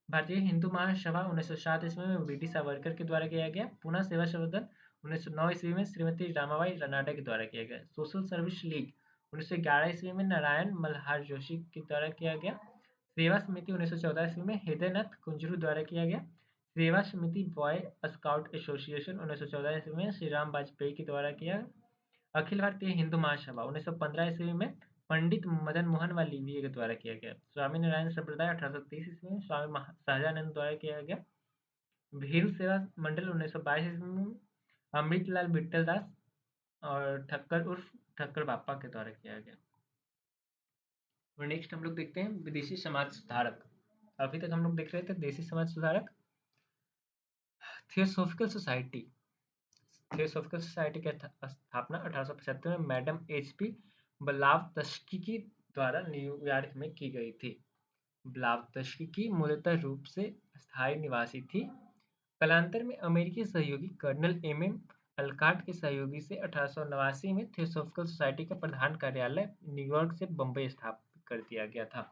Speaker 1: भारतीय हिंदू महासभा 1907 ईस्वी में वी डी सावरकर के द्वारा किया गया। पुनः सेवा सदन 1909 ईस्वी में श्रीमती रामाबाई रनाडा के द्वारा किया गया। सोशल सर्विस लीग 1911 ईस्वी में नारायण मल्हार जोशी के द्वारा किया गया। सेवा समिति 1914 ईस्वी में हृदयनाथ कुंजरू द्वारा किया गया। सेवा समिति बॉय स्काउट एसोसिएशन 1914 ईस्वी में श्री राम वाजपेयी के द्वारा किया। अखिल भारतीय हिंदू महासभा 1915 ईस्वी में पंडित मदन मोहन वाल्मीकि के द्वारा किया गया। स्वामी नारायण संप्रदाय 1830 ईस्वी में स्वामी सहजानंद द्वारा किया गया। भील सेवा मंडल 1922 ईस्वी में अमृतलाल बिट्टल दास और ठक्कर उर्फ ठक्कर बापा के द्वारा किया गया। और नेक्स्ट हम लोग देखते हैं विदेशी समाज सुधारक। अभी तक हम लोग देख रहे थे देशी समाज सुधारक। थियोसॉफिकल सोसाइटी की स्थापना 1875 में मैडम एचपी ब्लावत्स्की द्वारा न्यूयॉर्क में की गई थी। ब्लावत्स्की मूलतः रूप से स्थायी निवासी थी। कालांतर में अमेरिकी सहयोगी कर्नल एम अलकाट के सहयोगी से 1889 में थियोसॉफिकल सोसाइटी का प्रधान कार्यालय न्यूयॉर्क से बम्बई स्थापित कर दिया गया था।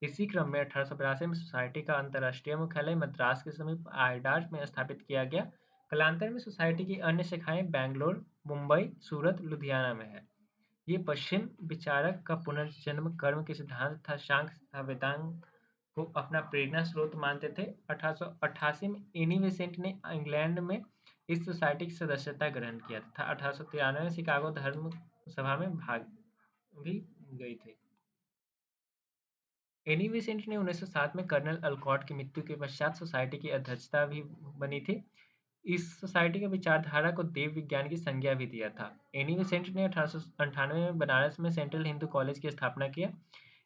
Speaker 1: इसी क्रम में 1882 में सोसाइटी का अंतर्राष्ट्रीय मुख्यालय मद्रास के समीप आयडार में स्थापित किया गया। कालांतर में सोसाइटी की अन्य शाखाएं बेंगलोर, मुंबई, सूरत, लुधियाना में है। ये पश्चिम विचारक का पुनर्जन्म कर्म के सिद्धांत तथा सांख्य तथा वेदांत को अपना प्रेरणा स्रोत मानते थे। 1888 में एनी बेसेंट ने इंग्लैंड में इस सोसाइटी की सदस्यता ग्रहण किया तथा 1893 में शिकागो धर्म सभा में भाग भी गई थी। एनी बेसेंट ने 1907 में कर्नल अलकॉट की मृत्यु के पश्चात सोसाइटी की अध्यक्षता भी बनी थी। इस सोसाइटी की विचारधारा को देव विज्ञान की संज्ञा भी दिया था। एनी बेसेंट ने 1898 में बनारस में सेंट्रल हिंदू कॉलेज की स्थापना किया।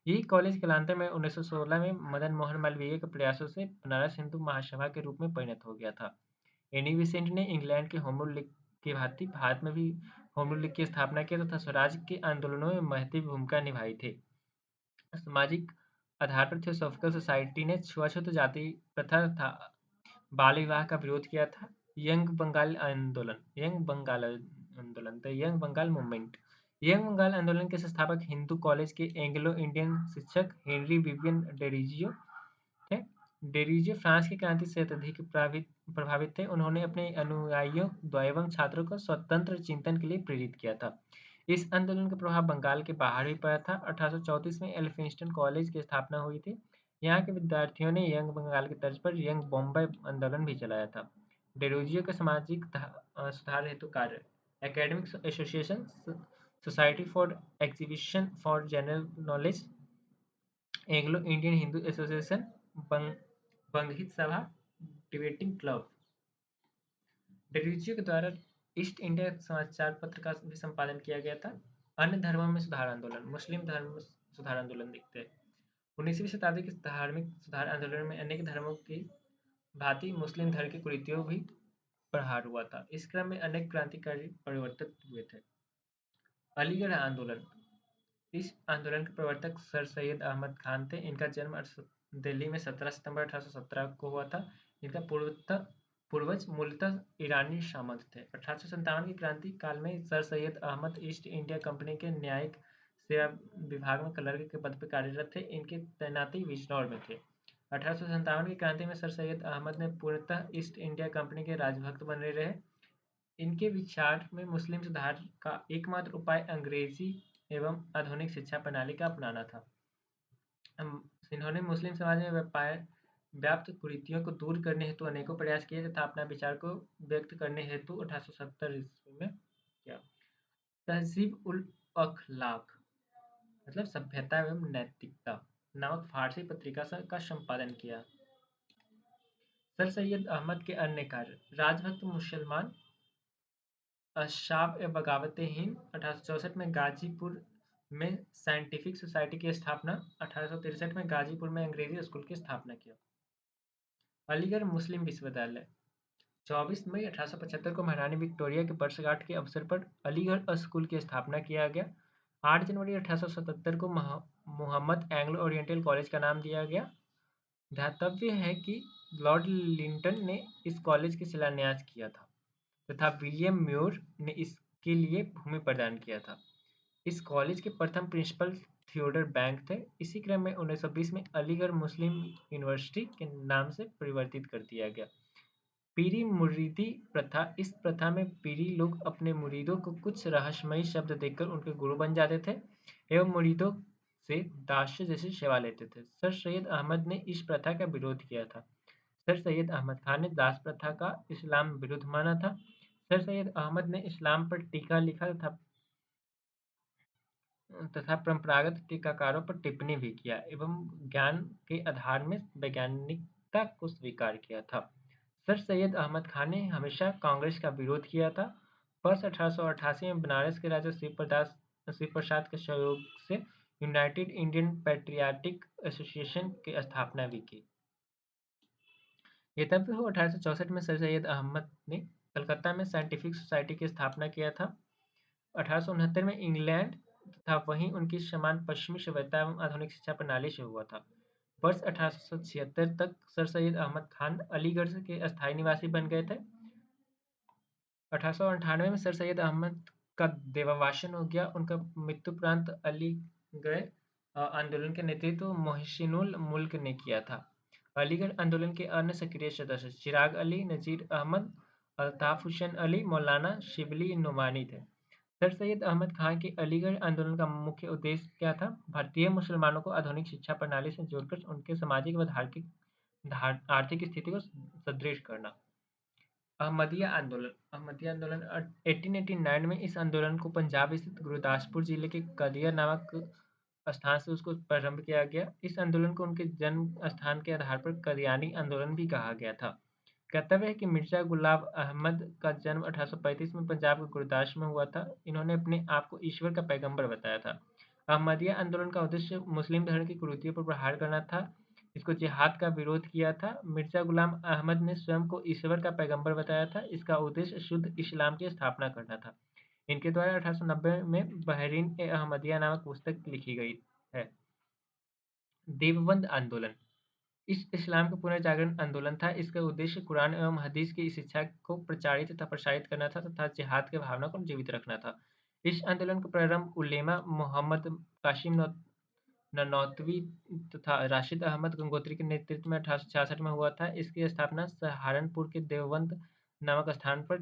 Speaker 1: यही कॉलेज कालांतर में 1916 में मदन मोहन मालवीय के प्रयासों से बनारस हिंदू महासभा के रूप में परिणत हो गया था। एनी बेसेंट ने इंग्लैंड के होम रूल लीग की भांति भारत में भी होम रूल लीग की स्थापना की तथा स्वराज के आंदोलनों में महती भूमिका निभाई थी। सामाजिक आधार पर थियोसॉफिकल सोसाइटी ने छुआछूत जाति प्रथा तथा बाल विवाह का विरोध किया था। यंग बंगाल आंदोलन the young Bengal movement. Young Bengal आंदोलन के संस्थापक हिंदू कॉलेज के एंग्लो इंडियन शिक्षक हेनरी विवियन डेरिजियो थे। डेरिजियो फ्रांस की क्रांति से अत्यधिक प्रभावित थे। उन्होंने अपने अनुयायियों एवं छात्रों को स्वतंत्र चिंतन के लिए प्रेरित किया था। इस आंदोलन का प्रभाव बंगाल के बाहर भी पड़ा था। 1834 में एल्फिंस्टन कॉलेज की स्थापना हुई थी। यहाँ के विद्यार्थियों ने यंग बंगाल की तर्ज पर यंग बॉम्बे आंदोलन भी चलाया था। डेरोजियो के सामाजिक सुधार हेतु कार्य academic association, society for exhibition for general knowledge, Anglo Indian Hindu association, Bangahit Sabha, debating club. Derozio के द्वारा ईस्ट इंडिया समाचार पत्र का भी संपादन किया गया था। अन्य धर्मों में सुधार आंदोलन, मुस्लिम धर्म में सुधार आंदोलन दिखते हैं। 19वीं शताब्दी के धार्मिक सुधार आंदोलन में अनेक धर्मों की भांति मुस्लिम धर्म की कुरीतियों भी प्रहार हुआ था। इस क्रम में अनेक क्रांतिकारी परिवर्तन हुए थे। अलीगढ़ आंदोलन। इस आंदोलन के प्रवर्तक सर सैयद अहमद खान थे। इनका जन्म दिल्ली में 17 सितंबर 1817 को हुआ था। इनका पूर्वज मूलतः ईरानी सामंत थे। 1857 की क्रांति काल में sir Syed Ahmad East India Company के न्यायिक सेवा विभाग में क्लर्क के पद पर कार्यरत थे। इनकी तैनाती बिजनौर में थे। 1857 की क्रांति में सर सैयद अहमद ने पूर्णतः ईस्ट इंडिया कंपनी के राजभक्त बने रहे। इनके विचार में मुस्लिम सुधार का एकमात्र उपाय अंग्रेजी एवं आधुनिक शिक्षा प्रणाली का अपनाना था। इन्होंने मुस्लिम समाज में व्याप्त कुरीतियों को दूर करने हेतु अनेकों प्रयास किए तथा अपना विचार को व्यक्त करने हेतु 1870 ईस्वी में किया। तहजीब उल अखलाक मतलब सभ्यता एवं नैतिकता नामक फारसी पत्रिका का संपादन किया। सर सैयद अहमद के अन्य कार्य राजभक्त मुसलमान, अशाब ए बगावत हिंद, 1864 में गाजीपुर में साइंटिफिक सोसाइटी की स्थापना, 1863 में गाजीपुर में अंग्रेजी स्कूल की स्थापना किया। अलीगढ़ मुस्लिम विश्वविद्यालय 24 मई 1875 को महारानी विक्टोरिया के वर्षगांठ के अवसर पर अलीगढ़ स्कूल की स्थापना किया गया। 8 जनवरी 1877 को मोहम्मद एंग्लो ओरिएंटल कॉलेज का नाम दिया गया। ध्यातव्य है कि लॉर्ड लिंटन ने इस कॉलेज के शिलान्यास किया था तथा विलियम म्यूर ने इसके लिए भूमि प्रदान किया था। इस कॉलेज के प्रथम प्रिंसिपल थियोडर बैंक थे। इसी क्रम में 1920 में अलीगढ़ मुस्लिम यूनिवर्सिटी के नाम से परिवर्तित कर दिया गया। पीरी मुरीदी प्रथा। इस प्रथा में पीरी लोग अपने मुरीदों को कुछ रहस्यमयी शब्द देकर उनके गुरु बन जाते थे एवं मुरीदों से दास्य जैसी सेवा लेते थे। सर सैयद अहमद ने इस प्रथा का विरोध किया था। सर सैयद अहमद खान ने दास प्रथा का इस्लाम विरुद्ध माना था। सर सैयद अहमद ने इस्लाम पर टीका लिखा तथा परंपरागत टीकाकारों पर टिप्पणी भी किया एवं ज्ञान के आधार में वैज्ञानिकता को स्वीकार किया था। सर सैयद अहमद खान ने हमेशा कांग्रेस का विरोध किया था। वर्ष 1888 में बनारस के राजा शिव प्रसाद के सहयोग से यूनाइटेड इंडियन पैट्रियाटिक एसोसिएशन की स्थापना भी की। तब 1864 में सर सैयद अहमद ने कलकत्ता में साइंटिफिक सोसाइटी की स्थापना किया था। 1869 में इंग्लैंड तथा वहीं उनकी समान पश्चिमी सभ्यता एवं आधुनिक शिक्षा प्रणाली से हुआ था। वर्ष 1876 तक सर सैयद अहमद खान अलीगढ़ के अस्थायी निवासी बन गए थे। 1898 में सर सैयद अहमद का देवावासन हो गया। उनका मृत्युपरांत अलीगढ़ आंदोलन के नेतृत्व मोहसिनुल मुल्क ने किया था। अलीगढ़ आंदोलन के अन्य सक्रिय सदस्य चिराग अली, नजीर अहमद, अल्ताफ हुसैन अली, मौलाना शिबली नोमानी थे। सर सैयद अहमद खान के अलीगढ़ आंदोलन का मुख्य उद्देश्य क्या था? भारतीय मुसलमानों को आधुनिक शिक्षा प्रणाली से जोड़कर उनके सामाजिक व आर्थिक स्थिति को सुदृढ़ करना। अहमदिया आंदोलन 1889 में इस आंदोलन को पंजाब स्थित गुरदासपुर जिले के कदियर नामक स्थान से उसको प्रारंभ किया गया। इस आंदोलन को उनके जन्म स्थान के आधार पर कदियानी आंदोलन भी कहा गया था। कहतव्य है कि मिर्जा गुलाब अहमद का जन्म 1835 में पंजाब के गुरदासपुर में हुआ था। इन्होंने अपने आप को ईश्वर का पैगंबर बताया था। अहमदिया आंदोलन का उद्देश्य मुस्लिम धर्म की कुरीतियों पर प्रहार करना था। इसको जिहाद का विरोध किया था। मिर्जा गुलाम अहमद ने स्वयं को ईश्वर का पैगंबर बताया था। इसका उद्देश्य शुद्ध इस्लाम की स्थापना करना था। इनके द्वारा 1890 में बहरीन ए अहमदिया नामक पुस्तक लिखी गई है। देवबंद आंदोलन इस इस्लाम का पुनर्जागरण आंदोलन था। इसका उद्देश्य कुरान एवं हदीस की शिक्षा को प्रचारित तथा प्रसारित करना था तथा जिहाद की भावना को जीवित रखना था। इस आंदोलन का प्रारंभ उलेमा मोहम्मद कासिम ननौतवी तथा राशिद अहमद गंगोत्री के नेतृत्व में 1866 में हुआ था। इसकी स्थापना सहारनपुर के देवबंद नामक स्थान पर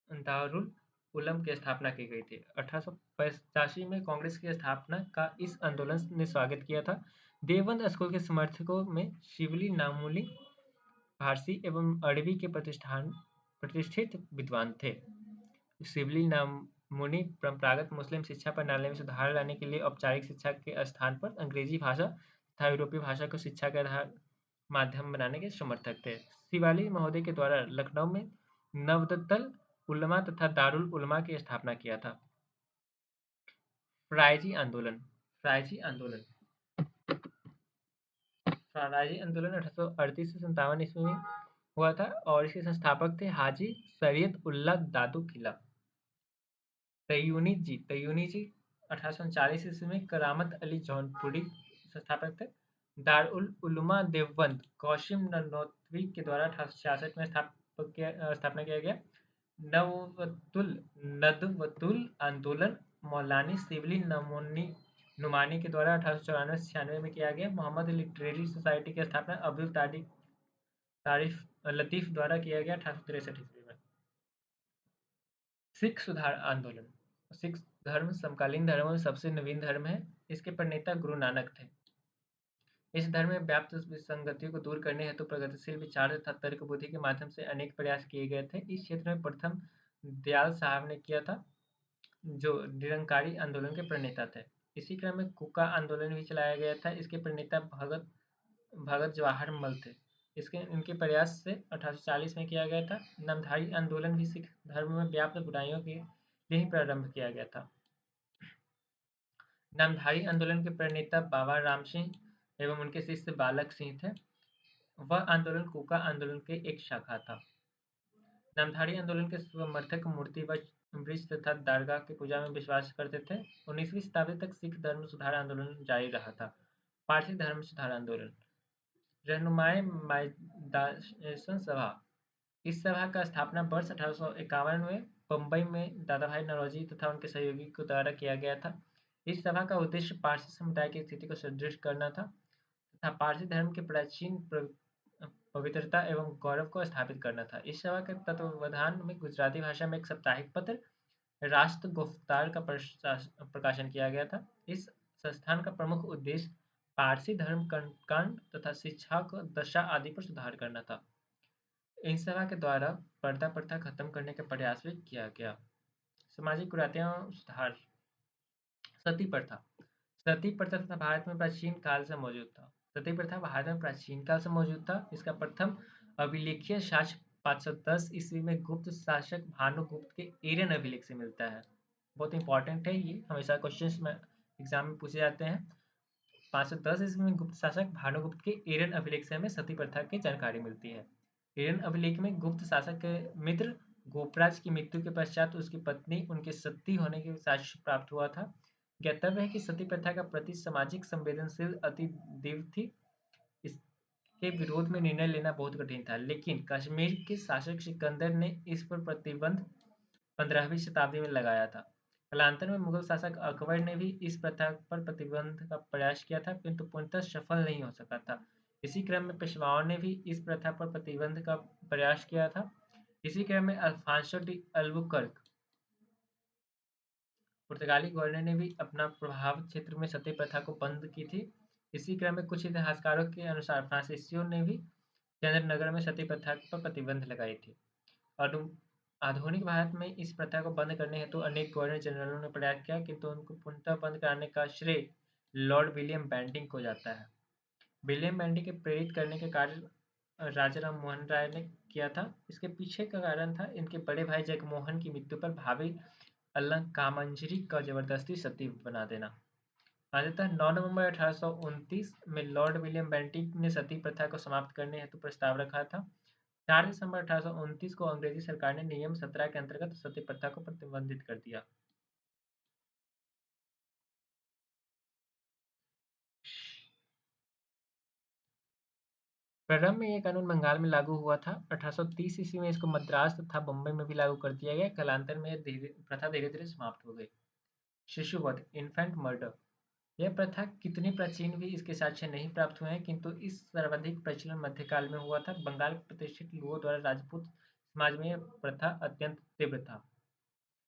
Speaker 1: दारुल उलम की स्थापना की गई थी। 1885 में कांग्रेस की स्थापना का इस आंदोलन ने स्वागत किया था। देवबंद स्कूल के समर्थकों में शिवली नामूली फारसी एवं अरबी के प्रतिष्ठित विद्वान थे। शिवली नामुनी परंपरागत मुस्लिम शिक्षा प्रणाली में सुधार लाने के लिए औपचारिक शिक्षा के स्थान पर अंग्रेजी भाषा तथा यूरोपीय भाषा को शिक्षा के आधार माध्यम बनाने के समर्थक थे। शिवाली महोदय के द्वारा लखनऊ में नवदतल उलमा तथा दारुल उलमा की स्थापना किया था। फरायजी आंदोलन फरायजी आंदोलन फरायजी आंदोलन 1838 से 57 ईस्वी में हुआ था और इसके संस्थापक थे हाजी शरीयत उल्लाह दादू किला। तयूनी जी 1839 ईस्वी में करामत अली जौनपुरी संस्थापक थे। दारुल उलूमा देवबंद कौशिम ननौतवी के द्वारा 1866 में स्थापना किया गया। नदवतुल आंदोलन मौलानी शिबली नुमानी के द्वारा 1894 से 96 में किया गया। मोहम्मद लिटरेरी सोसाइटी की स्थापना अब्दुल तारिफ लतीफ द्वारा किया गया 1863 ईस्वी में। सिख सुधार आंदोलन सिख धर्म समकालीन धर्मों में सबसे नवीन धर्म है। इसके प्रणेता गुरु नानक थे। इस धर्म में व्याप्त विसंगतियों को दूर करने हेतु प्रगतिशील विचार तथा तर्क बुद्धि के माध्यम से अनेक प्रयास किए गए थे। इस क्षेत्र में प्रथम दयाल साहब ने किया था, जो निरंकारी आंदोलन के प्रणेता थे। इसी क्रम में कुका आंदोलन भी चलाया गया था। इसके प्रणेता भगत जवाहर मल थे। इनके प्रयास से 1840 में किया गया था। नामधारी आंदोलन भी सिख धर्म में व्याप्त बुराइयों के लिए ही प्रारंभ किया गया था। नामधारी आंदोलन के प्रणेता बाबा राम सिंह एवं उनके शिष्य बालक सिंह थे। वह आंदोलन कुका आंदोलन के एक शाखा था। नामधारी आंदोलन के समर्थक मूर्ति वृक्ष तथा दरगाह की पूजा में विश्वास करते थे। 19वीं शताब्दी तक सिख धर्म सुधार आंदोलन जारी रहा था। पारसी धर्म सुधार आंदोलन रहनुमाए मायदासन सभा इस सभा का स्थापना वर्ष 1851 में बम्बई में दादा भाई नौरोजी तथा उनके सहयोगी के द्वारा किया गया था। इस सभा का उद्देश्य पारसी समुदाय की स्थिति को सुदृढ़ करना था तथा पारसी धर्म के प्राचीन पवित्रता एवं गौरव को स्थापित करना था। इस सभा के तत्वावधान में गुजराती भाषा में एक साप्ताहिक पत्र राष्ट्र गुफ्तार का प्रकाशन किया गया था। इस संस्थान का प्रमुख उद्देश्य पारसी धर्म कांड तथा शिक्षा को दशा आदि पर सुधार करना था। इन सभा के द्वारा पर्दा प्रथा खत्म करने का प्रयास भी किया गया। सामाजिक कुरीतियां सुधार सती प्रथा तथा भारत में प्राचीन काल से मौजूद था। सती प्रथा भारत में प्राचीन काल से मौजूद था। इसका प्रथम अभिलेखीय साक्ष्य 510 ईस्वी में गुप्त शासक भानुगुप्त के एरन अभिलेख से मिलता है। बहुत इंपॉर्टेंट है ये, हमेशा क्वेश्चंस में एग्जाम में पूछे जाते हैं। 510 ईस्वी में गुप्त शासक भानुगुप्त के एरन अभिलेख से हमें सती प्रथा की जानकारी मिलती है। एरन अभिलेख में गुप्त शासक के मित्र गोपराज की मृत्यु के पश्चात उसकी पत्नी उनके सती होने के साक्ष्य प्राप्त हुआ था। ज्ञातव्य है कि सती प्रथा का प्रति सामाजिक संवेदनशील अति दिव्य थी। के विरोध में निर्णय लेना बहुत कठिन था, लेकिन कश्मीर के शासक सिकंदर ने इस पर प्रतिबंध 15वीं शताब्दी में लगाया था। कालांतर में मुगल शासक अकबर ने भी इस प्रथा पर प्रतिबंध का प्रयास किया था, किंतु पूर्णतः सफल नहीं हो सका था। इसी क्रम में पेशवाओं ने भी इस प्रथा पर प्रतिबंध का प्रयास किया था। इसी क्रम में अल्फांसो डी अल्बुकर्क पुर्तगाली गवर्नर ने भी अपना प्रभाव क्षेत्र में सती प्रथा को बंद की थी। इसी क्रम में कुछ इतिहासकारों के अनुसार फ्रांसीसियों ने भी चंद्रनगर में सती प्रथा पर प्रतिबंध लगाई थी। और आधुनिक भारत में इस प्रथा को बंद करने हेतु अनेक गवर्नर जनरलों ने प्रयास किया, किंतु उनको पूर्णतः बंद कराने का श्रेय लॉर्ड विलियम बेंटिंक को जाता है। विलियम बेंटिंक के प्रेरित करने के कार्य राजा राम मोहन राय ने किया था। इसके पीछे का कारण था इनके बड़े भाई जगमोहन की मृत्यु पर भाभी अलकामंजरी का जबरदस्ती सती बना देना। अंततः 9 नवंबर 1829 में लॉर्ड विलियम बेंटिंक ने सती प्रथा को समाप्त करने हेतु प्रस्ताव रखा था। 4 दिसंबर 1829 को अंग्रेजी सरकार ने नियम 17 के अंतर्गत सती प्रथा को प्रतिबंधित कर दिया। प्रारंभ में यह कानून बंगाल में लागू हुआ था। 1830 ईस्वी में इसको मद्रास तथा बम्बई में भी लागू कर दिया गया। कालांतर में यह प्रथा धीरे धीरे समाप्त हो गई। शिशुवध, इन्फेंट मर्डर, यह प्रथा कितनी प्राचीन भी इसके साक्ष्य नहीं प्राप्त हुए हैं, किंतु इस सर्वाधिक प्रचलन मध्यकाल में हुआ था। बंगाल के प्रतिष्ठित लोगों द्वारा राजपूत समाज में यह प्रथा अत्यंत तीव्र था।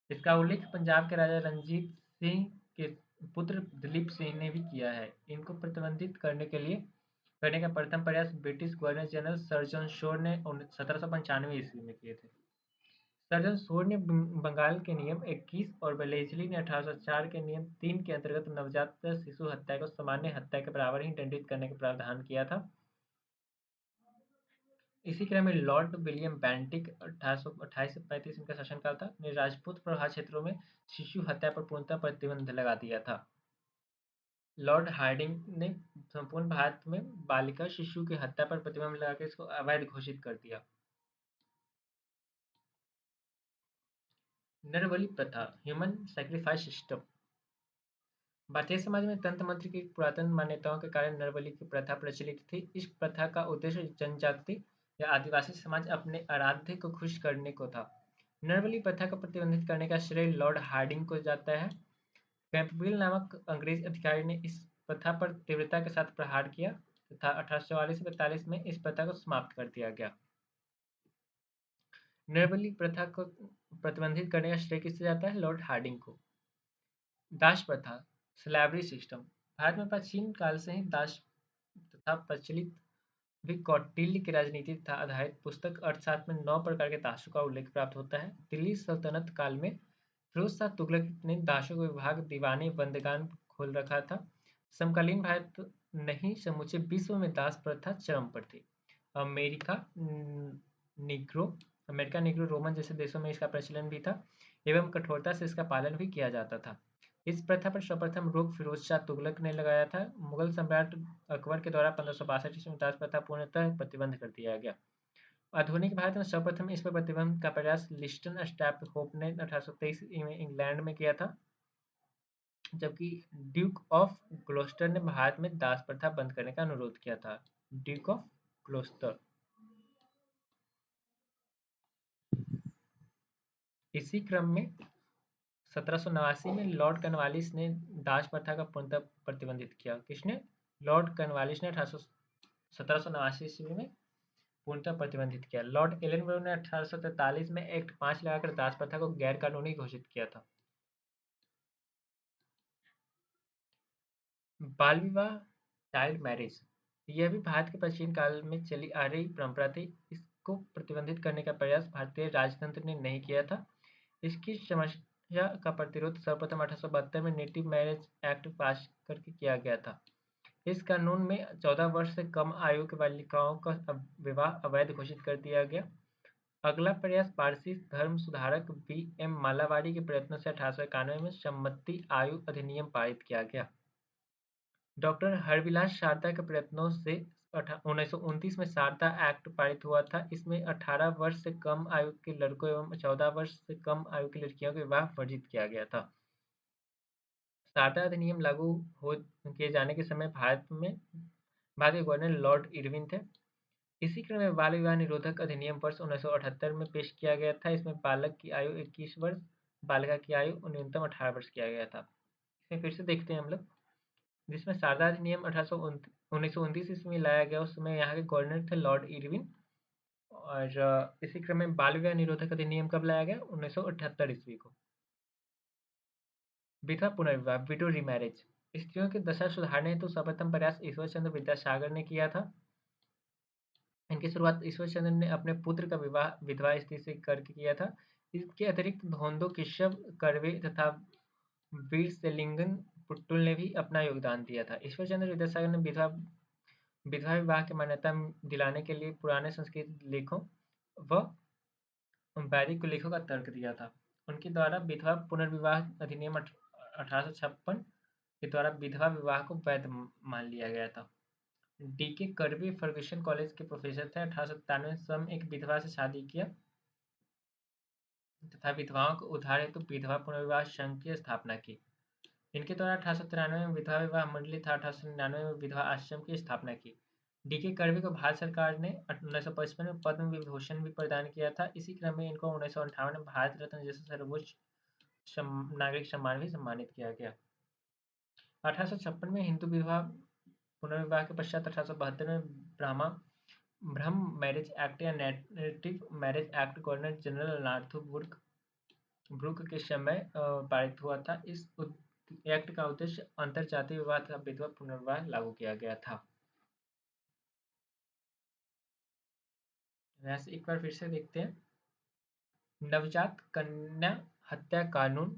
Speaker 1: इसका उल्लेख पंजाब के राजा रणजीत सिंह के पुत्र दिलीप सिंह ने भी किया है। इनको प्रतिबंधित करने का प्रथम प्रयास British governor general sir John Shore ने 1795 ईस्वी में किए थे। सर जॉन शोर ने बंगाल के नियम 21 और वेलेस्ली ने 1804 के नियम 3 के अंतर्गत नवजात शिशु हत्या को सामान्य हत्या के बराबर ही दंडित करने का प्रावधान किया था। इसी क्रम में लॉर्ड विलियम बेंटिक 1828 से 35 इनका शासनकाल था, ने राजपूत प्रभावित क्षेत्रों में शिशु हत्या पर पूर्णतः प्रतिबंध लगा दिया था। लॉर्ड हार्डिंग ने संपूर्ण भारत में बालिका शिशु की हत्या पर प्रतिबंध लगाकर इसको अवैध घोषित कर दिया। नरबलि प्रथा, human sacrifice system. Bharatiya Samaj में तंत्र मंत्र की पुरातन मान्यताओं के कारण नरबलि की प्रथा प्रचलित थी। इस प्रथा का उद्देश्य जनजाति या आदिवासी समाज अपने आराध्य को खुश करने को था। नरबलि प्रथा को प्रतिबंधित करने का श्रेय लॉर्ड हार्डिंग को जाता है। कैंपबेल नामक अंग्रेज अधिकारी ने इस प्रथा पर तीव्रता के साथ प्रहार किया तथा 1844 में इस प्रथा को समाप्त कर दिया गया। नरबलि प्रथा को प्रतिबंधित करने का श्रेय किससे जाता है? लॉर्ड हार्डिंग को। दास प्रथा, स्लैवरी सिस्टम। भारत में प्राचीन काल से ही दास तथा प्रचलित भी कौटिल्य की राजनीति तथा आधारित पुस्तक अर्थशास्त्र में 9 प्रकार के दासों का उल्लेख प्राप्त होता है। दिल्ली सल्तनत काल में फिरोज शाह तुगलक ने दासों का विभाग दीवाने बंदगान खोल रखा था। समकालीन भारत नहीं समूचे विश्व में दास प्रथा चरम पर थी। America Negro America Negro Roman जैसे देशों में इसका प्रचलन भी था एवं कठोरता से इसका पालन भी किया जाता था। इस प्रथा पर सर्वप्रथम रोक फिरोज शाह तुगलक ने लगाया था। मुगल सम्राट अकबर के द्वारा 1562 ईस्वी में दास प्रथा पूर्णतः प्रतिबंध कर दिया गया। आधुनिक भारत में सर्वप्रथम इस पर प्रतिबंध का प्रयास लिस्टन स्टैप होप ने 1823 में इंग्लैंड में किया था, जबकि ड्यूक ऑफ ग्लोस्टर ने भारत में दास प्रथा बंद करने का अनुरोध किया था। Duke of Gloucester. इसी क्रम में 1789 में लॉर्ड कॉर्नवालिस ने दास प्रथा का पूर्णतः प्रतिबंधित किया। किसने? लॉर्ड कॉर्नवालिस ने 1789 ईस्वी में पूर्णतः प्रतिबंधित किया। लॉर्ड एलनबरो ने 1843 में एक्ट 5 लगाकर दास प्रथा को गैर कानूनी घोषित किया था। बाल विवाह, चाइल्ड मैरिज, यह भी भारत के प्राचीन काल में चली आ रही परंपरा थी। इसको प्रतिबंधित करने का प्रयास भारतीय राजतंत्र ने नहीं किया था। इसकी समस्या का प्रतिरोध सर्वप्रथम 1872 में नेटिव मैरिज एक्ट पास करके किया गया था। इस कानून में 14 वर्ष से कम आयु की बालिकाओं का विवाह अवैध घोषित कर दिया गया। अगला प्रयास पारसी धर्म सुधारक बी.एम. मालावाड़ी के प्रयत्नों से 1891 में सम्मति आयु अधिनियम पारित किया गया। डॉक्टर हरविलास शारदा के प्रयत्नों से 1929 में शारदा एक्ट पारित हुआ था। इसमें 18 वर्ष से कम आयु के लड़कों एवं 14 वर्ष से कम आयु की लड़कियों का विवाह वर्जित किया गया था। शारदा अधिनियम लागू हो किए जाने के समय भारत के गवर्नर लॉर्ड इरविन थे। इसी क्रम में बाल विवाह निरोधक अधिनियम वर्ष 1978 में पेश किया गया था। इसमें बालक की आयु 21 वर्ष, बालिका की आयु न्यूनतम 18 वर्ष किया गया था। इसे फिर से देखते हैं हम लोग, जिसमें शारदा अधिनियम 1929 ईस्वी में लाया गया। उस समय यहाँ के गवर्नर थे लॉर्ड इरविन। और इसी क्रम में बाल विवाह निरोधक अधिनियम कब लाया गया? 1978 ईस्वी को। विधवा पुनर्विवाह, विडो रीमैरिज, स्त्रियों की दशा सुधारने हेतु सर्वप्रथम प्रयास ईश्वर चंद्र विद्यासागर ने किया था। इनकी शुरुआत ईश्वर चंद्र ने अपने पुत्र का विवाह विधवा स्त्री से करके किया था। इसके अतिरिक्त धोंदो केशव कर्वे तथा वीर सेलिंगन पुट्टुल ने भी अपना योगदान दिया था। ईश्वर चंद्र विद्यासागर ने विधवा विधवा विवाह की मान्यता दिलाने के लिए पुराने संस्कृत लेखों व वैदिक लेखों का तर्क दिया था। उनके द्वारा विधवा पुनर्विवाह अधिनियम 1856 के द्वारा विधवा विवाह को वैध मान लिया गया था। डी.के. कर्वे फर्ग्यूसन कॉलेज के प्रोफेसर थे। 1897 में स्वयं एक विधवा से शादी किया तथा विधवाओं को उद्धार हेतु विधवा पुनर्विवाह संघ की स्थापना की। इनके द्वारा 1893 में विधवा विवाह मंडली तथा 1899 में विधवा आश्रम की स्थापना की। डी.के. कर्वे को भारत सरकार ने 1955 में पद्म विभूषण भी प्रदान किया था। इसी क्रम में इनको 1958 में भारत रत्न जैसे सर्वोच्च नागरिक सम्मान भी सम्मानित किया गया। 1856 में हिंदू विवाह पुनर्विवाह के पश्चात 1872 में ब्रह्म मैरिज एक्ट या native marriage act governor general Northbrook के समय पारित हुआ था। इस एक्ट का उद्देश्य अंतरजातीय विवाह तथा विधवा पुनर्विवाह लागू किया गया था। वैसे एक बार फिर से देखते हैं, नवजात कन्या हत्या कानून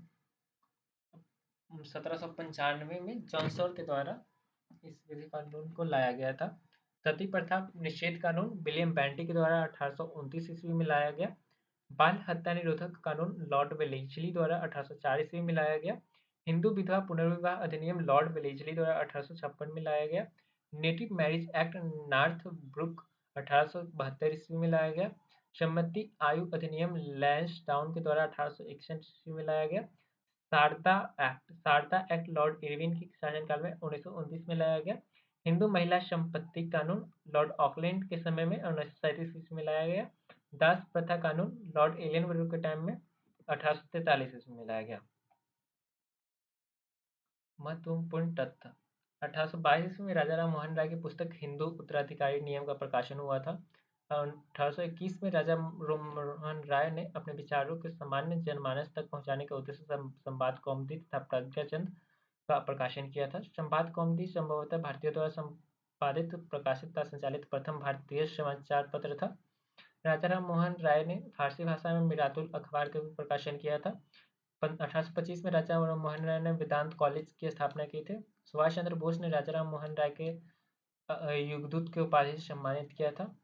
Speaker 1: 1795 में जॉनसॉर के द्वारा इस विधि कानून को लाया गया था। सती प्रथा निषेध कानून विलियम बेंटिक के द्वारा 1829 ईस्वी में लाया गया। बाल हत्या निरोधक कानून लॉर्ड वेलेस्ली द्वारा 1804 ईस्वी में लाया गया। हिंदू विधवा पुनर्विवाह अधिनियम लॉर्ड वेलेस्ली द्वारा 1856 में लाया गया। Native marriage act Northbrook 1872 ईस्वी में लाया गया। सम्मति आयु अधिनियम लैंसडाउन के द्वारा 1861 ईस्वी में लाया गया। शारदा एक्ट लॉर्ड इरविन के शासनकाल में 1929 में लाया गया। हिंदू महिला संपत्ति कानून लॉर्ड ऑकलैंड के समय में 1937 ईस्वी में लाया गया। दास प्रथा कानून लॉर्ड एलियनबरो के टाइम में 1843 ईस्वी में लाया गया। महत्वपूर्ण तथ्य, 1822 ईस्वी में राजा राम मोहन राय की पुस्तक हिंदू उत्तराधिकारी नियम का प्रकाशन हुआ था। 1821 में राजा मोहन राय ने अपने विचारों के सामान्य जनमानस तक पहुंचाने के उद्देश्य से संवाद कौमुदी तथा प्रज्ञाचंद का प्रकाशन किया था। संवाद कौमुदी संभवतः भारतीयों द्वारा संपादित, प्रकाशित तथा संचालित प्रथम भारतीय समाचार पत्र था। राजा राम मोहन राय ने फारसी भाषा में मिरातुल अखबार का भी प्रकाशन किया था। 1825 में राजा राम मोहन राय ने वेदांत कॉलेज की स्थापना की थी। सुभाष चंद्र बोस ने राजा राम मोहन राय के युगदूत के उपाधि से सम्मानित किया था।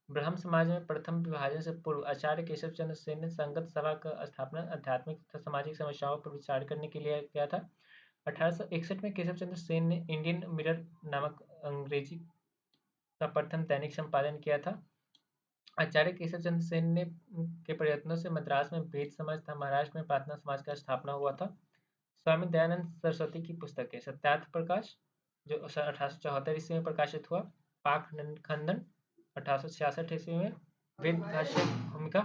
Speaker 1: ब्रह्म समाज में प्रथम विभाजन से पूर्व आचार्य केशव चंद्र सेन ने संगत सभा का स्थापना आध्यात्मिक तथा सामाजिक समस्याओं पर विचार करने के लिए किया था। 1861 में केशव चंद्र सेन ने इंडियन मिरर नामक अंग्रेजी का प्रथम दैनिक संपादन किया था। आचार्य केशव चंद्र सेन ने के प्रयत्नों से मद्रास में वेद समाज तथा महाराष्ट्र में प्रार्थना समाज का स्थापना हुआ था। स्वामी दयानंद सरस्वती की पुस्तक है सत्यार्थ प्रकाश, जो 1874 ईस्वी में प्रकाशित हुआ। पाक खंडन 1866 ईस्वी में, वेद भाष्य भूमिका